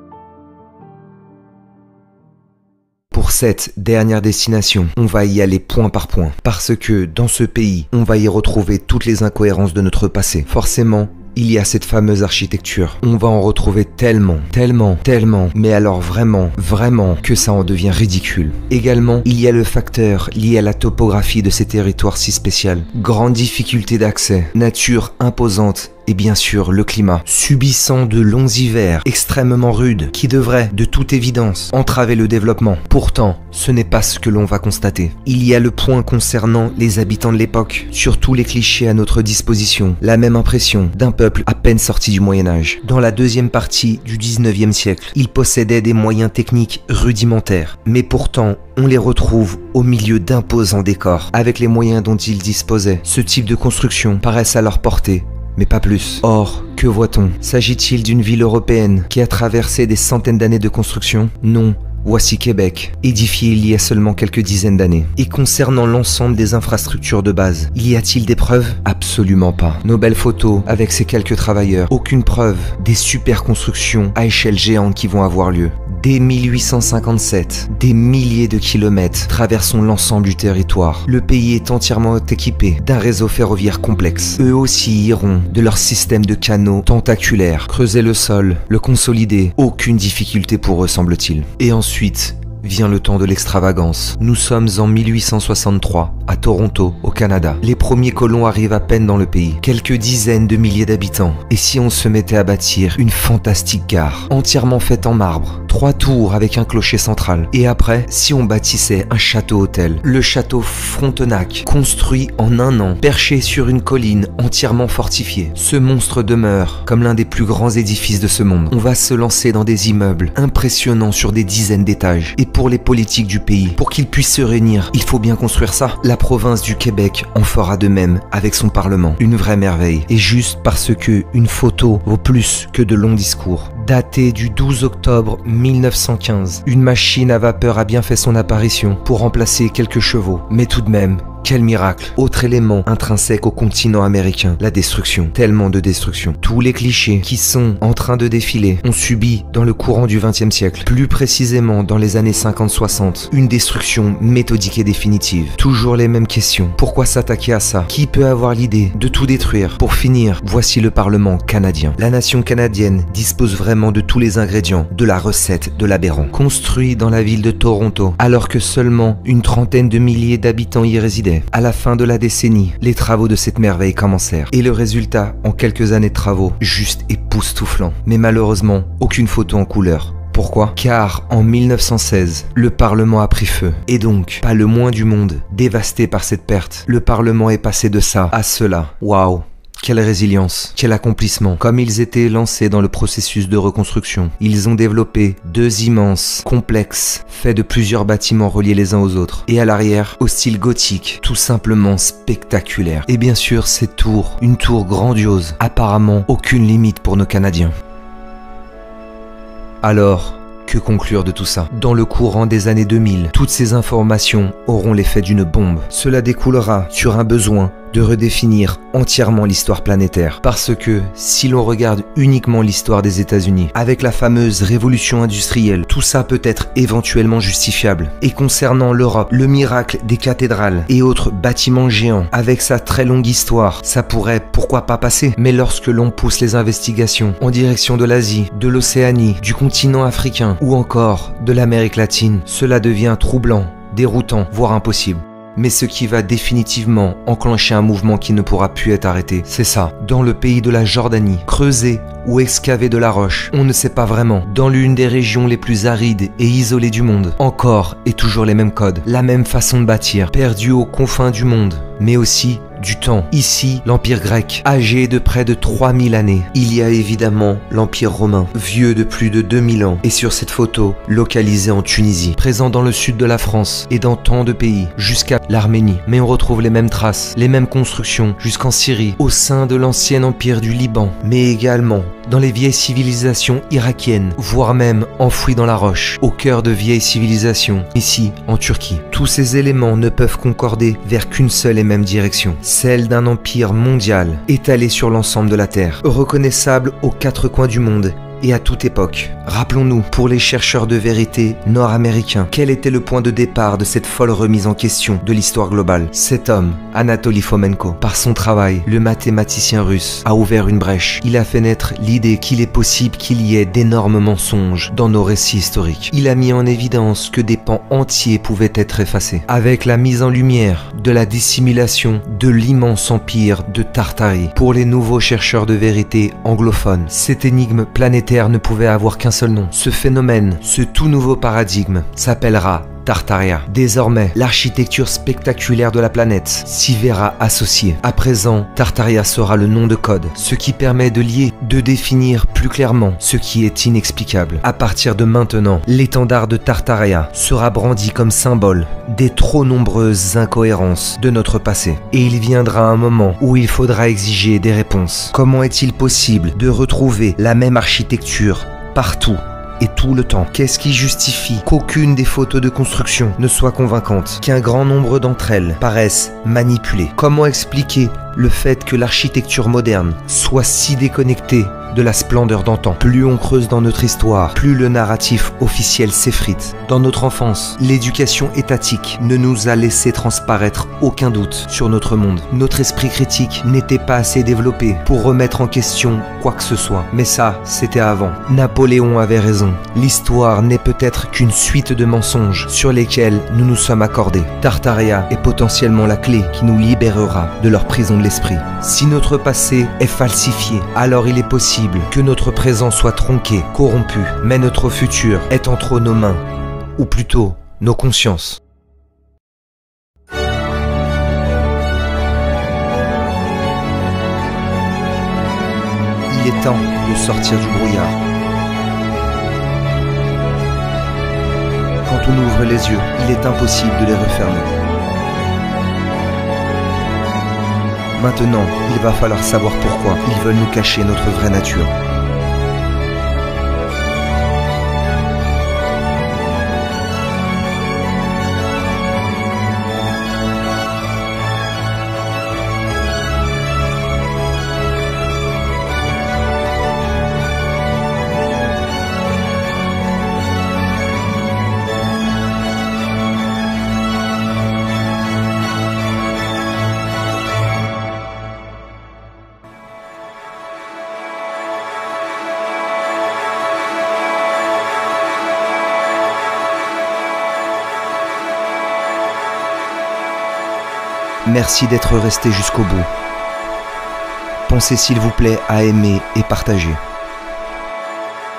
Pour cette dernière destination, on va y aller point par point, parce que dans ce pays, on va y retrouver toutes les incohérences de notre passé. Forcément, il y a cette fameuse architecture. On va en retrouver tellement, mais alors vraiment, que ça en devient ridicule. Également, il y a le facteur lié à la topographie de ces territoires si spéciaux. Grande difficulté d'accès, nature imposante et bien sûr le climat, subissant de longs hivers extrêmement rudes qui devraient, de toute évidence, entraver le développement. Pourtant, ce n'est pas ce que l'on va constater. Il y a le point concernant les habitants de l'époque, surtout les clichés à notre disposition, la même impression d'un peuple à peine sorti du Moyen-Âge. Dans la deuxième partie du 19e siècle, ils possédaient des moyens techniques rudimentaires, mais pourtant, on les retrouve au milieu d'imposants décors, avec les moyens dont ils disposaient. Ce type de construction paraissent à leur portée, mais pas plus. Or, que voit-on? S'agit-il d'une ville européenne qui a traversé des centaines d'années de construction? Non. Voici Québec, édifié il y a seulement quelques dizaines d'années. Et concernant l'ensemble des infrastructures de base, y a-t-il des preuves? Absolument pas. Nos belles photos avec ces quelques travailleurs, aucune preuve des super constructions à échelle géante qui vont avoir lieu. Dès 1857, des milliers de kilomètres traversons l'ensemble du territoire. Le pays est entièrement équipé d'un réseau ferroviaire complexe. Eux aussi iront de leur système de canaux tentaculaires, creuser le sol, le consolider. Aucune difficulté pour eux, semble-t-il. Et ensuite vient le temps de l'extravagance. Nous sommes en 1863, à Toronto, au Canada. Les premiers colons arrivent à peine dans le pays. Quelques dizaines de milliers d'habitants. Et si on se mettait à bâtir une fantastique gare, entièrement faite en marbre, 3 tours avec un clocher central. Et après, si on bâtissait un château-hôtel, le château Frontenac, construit en un an, perché sur une colline entièrement fortifiée. Ce monstre demeure comme l'un des plus grands édifices de ce monde. On va se lancer dans des immeubles impressionnants sur des dizaines d'étages. Et pour les politiques du pays, pour qu'ils puissent se réunir, il faut bien construire ça. La province du Québec en fera de même avec son parlement. Une vraie merveille. Et juste parce que une photo vaut plus que de longs discours. Datée du 12 octobre 1915, une machine à vapeur a bien fait son apparition pour remplacer quelques chevaux. Mais tout de même, quel miracle! Autre élément intrinsèque au continent américain, la destruction. Tellement de destruction. Tous les clichés qui sont en train de défiler ont subi dans le courant du XXe siècle, plus précisément dans les années 50-60, une destruction méthodique et définitive. Toujours les mêmes questions. Pourquoi s'attaquer à ça? Qui peut avoir l'idée de tout détruire? Pour finir, voici le Parlement canadien. La nation canadienne dispose vraiment de tous les ingrédients de la recette de l'aberrant. Construit dans la ville de Toronto, alors que seulement une trentaine de milliers d'habitants y résidaient. À la fin de la décennie, les travaux de cette merveille commencèrent. Et le résultat, en quelques années de travaux, juste époustouflant. Mais malheureusement, aucune photo en couleur. Pourquoi? Car en 1916, le Parlement a pris feu. Et donc, pas le moins du monde, dévasté par cette perte. Le Parlement est passé de ça à cela. Waouh! Quelle résilience, quel accomplissement. Comme ils étaient lancés dans le processus de reconstruction, ils ont développé 2 immenses complexes faits de plusieurs bâtiments reliés les uns aux autres. Et à l'arrière, au style gothique, tout simplement spectaculaire. Et bien sûr, cette tour, une tour grandiose, apparemment aucune limite pour nos Canadiens. Alors, que conclure de tout ça? Dans le courant des années 2000, toutes ces informations auront l'effet d'une bombe. Cela découlera sur un besoin de redéfinir entièrement l'histoire planétaire. Parce que si l'on regarde uniquement l'histoire des États-Unis, avec la fameuse révolution industrielle, tout ça peut être éventuellement justifiable. Et concernant l'Europe, le miracle des cathédrales et autres bâtiments géants, avec sa très longue histoire, ça pourrait pourquoi pas passer. Mais lorsque l'on pousse les investigations en direction de l'Asie, de l'Océanie, du continent africain ou encore de l'Amérique latine, cela devient troublant, déroutant, voire impossible. Mais ce qui va définitivement enclencher un mouvement qui ne pourra plus être arrêté, c'est ça. Dans le pays de la Jordanie, creuser ou excaver de la roche, on ne sait pas vraiment. Dans l'une des régions les plus arides et isolées du monde, encore et toujours les mêmes codes, la même façon de bâtir, perdue aux confins du monde, mais aussi du temps. Ici, l'Empire grec, âgé de près de 3000 années. Il y a évidemment l'Empire romain, vieux de plus de 2000 ans. Et sur cette photo, localisé en Tunisie, présent dans le sud de la France et dans tant de pays, jusqu'à l'Arménie. Mais on retrouve les mêmes traces, les mêmes constructions, jusqu'en Syrie, au sein de l'ancien empire du Liban, mais également dans les vieilles civilisations irakiennes, voire même enfouies dans la roche, au cœur de vieilles civilisations, ici, en Turquie. Tous ces éléments ne peuvent concorder vers qu'une seule et même direction, celle d'un empire mondial, étalé sur l'ensemble de la Terre, reconnaissable aux 4 coins du monde, et à toute époque. Rappelons-nous, pour les chercheurs de vérité nord-américains, quel était le point de départ de cette folle remise en question de l'histoire globale? Cet homme, Anatoly Fomenko, par son travail, le mathématicien russe, a ouvert une brèche. Il a fait naître l'idée qu'il est possible qu'il y ait d'énormes mensonges dans nos récits historiques. Il a mis en évidence que des pans entiers pouvaient être effacés. Avec la mise en lumière de la dissimulation de l'immense empire de Tartarie, pour les nouveaux chercheurs de vérité anglophones, cette énigme planétaire ne pouvait avoir qu'un seul nom. Ce phénomène, ce tout nouveau paradigme, s'appellera Tartaria. Désormais, l'architecture spectaculaire de la planète s'y verra associée. À présent, Tartaria sera le nom de code, ce qui permet de lier, de définir plus clairement ce qui est inexplicable. À partir de maintenant, l'étendard de Tartaria sera brandi comme symbole des trop nombreuses incohérences de notre passé. Et il viendra un moment où il faudra exiger des réponses. Comment est-il possible de retrouver la même architecture partout et tout le temps? Qu'est-ce qui justifie qu'aucune des photos de construction ne soit convaincante, qu'un grand nombre d'entre elles paraissent manipulées? Comment expliquer le fait que l'architecture moderne soit si déconnectée de la splendeur d'antan? Plus on creuse dans notre histoire, plus le narratif officiel s'effrite. Dans notre enfance, l'éducation étatique ne nous a laissé transparaître aucun doute sur notre monde. Notre esprit critique n'était pas assez développé pour remettre en question quoi que ce soit. Mais ça, c'était avant. Napoléon avait raison. L'histoire n'est peut-être qu'une suite de mensonges sur lesquels nous nous sommes accordés. Tartaria est potentiellement la clé qui nous libérera de leur prison de l'esprit. Si notre passé est falsifié, alors il est possible que notre présent soit tronqué, corrompu, mais notre futur est entre nos mains, ou plutôt nos consciences. Il est temps de sortir du brouillard. Quand on ouvre les yeux, il est impossible de les refermer. Maintenant, il va falloir savoir pourquoi ils veulent nous cacher notre vraie nature. Merci d'être resté jusqu'au bout. Pensez s'il vous plaît à aimer et partager.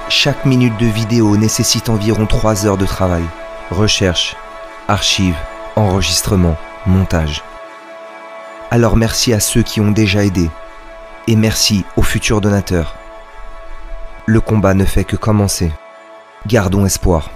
Chaque minute de vidéo nécessite environ 3 heures de travail. Recherche, archives, enregistrement, montage. Alors merci à ceux qui ont déjà aidé. Et merci aux futurs donateurs. Le combat ne fait que commencer. Gardons espoir.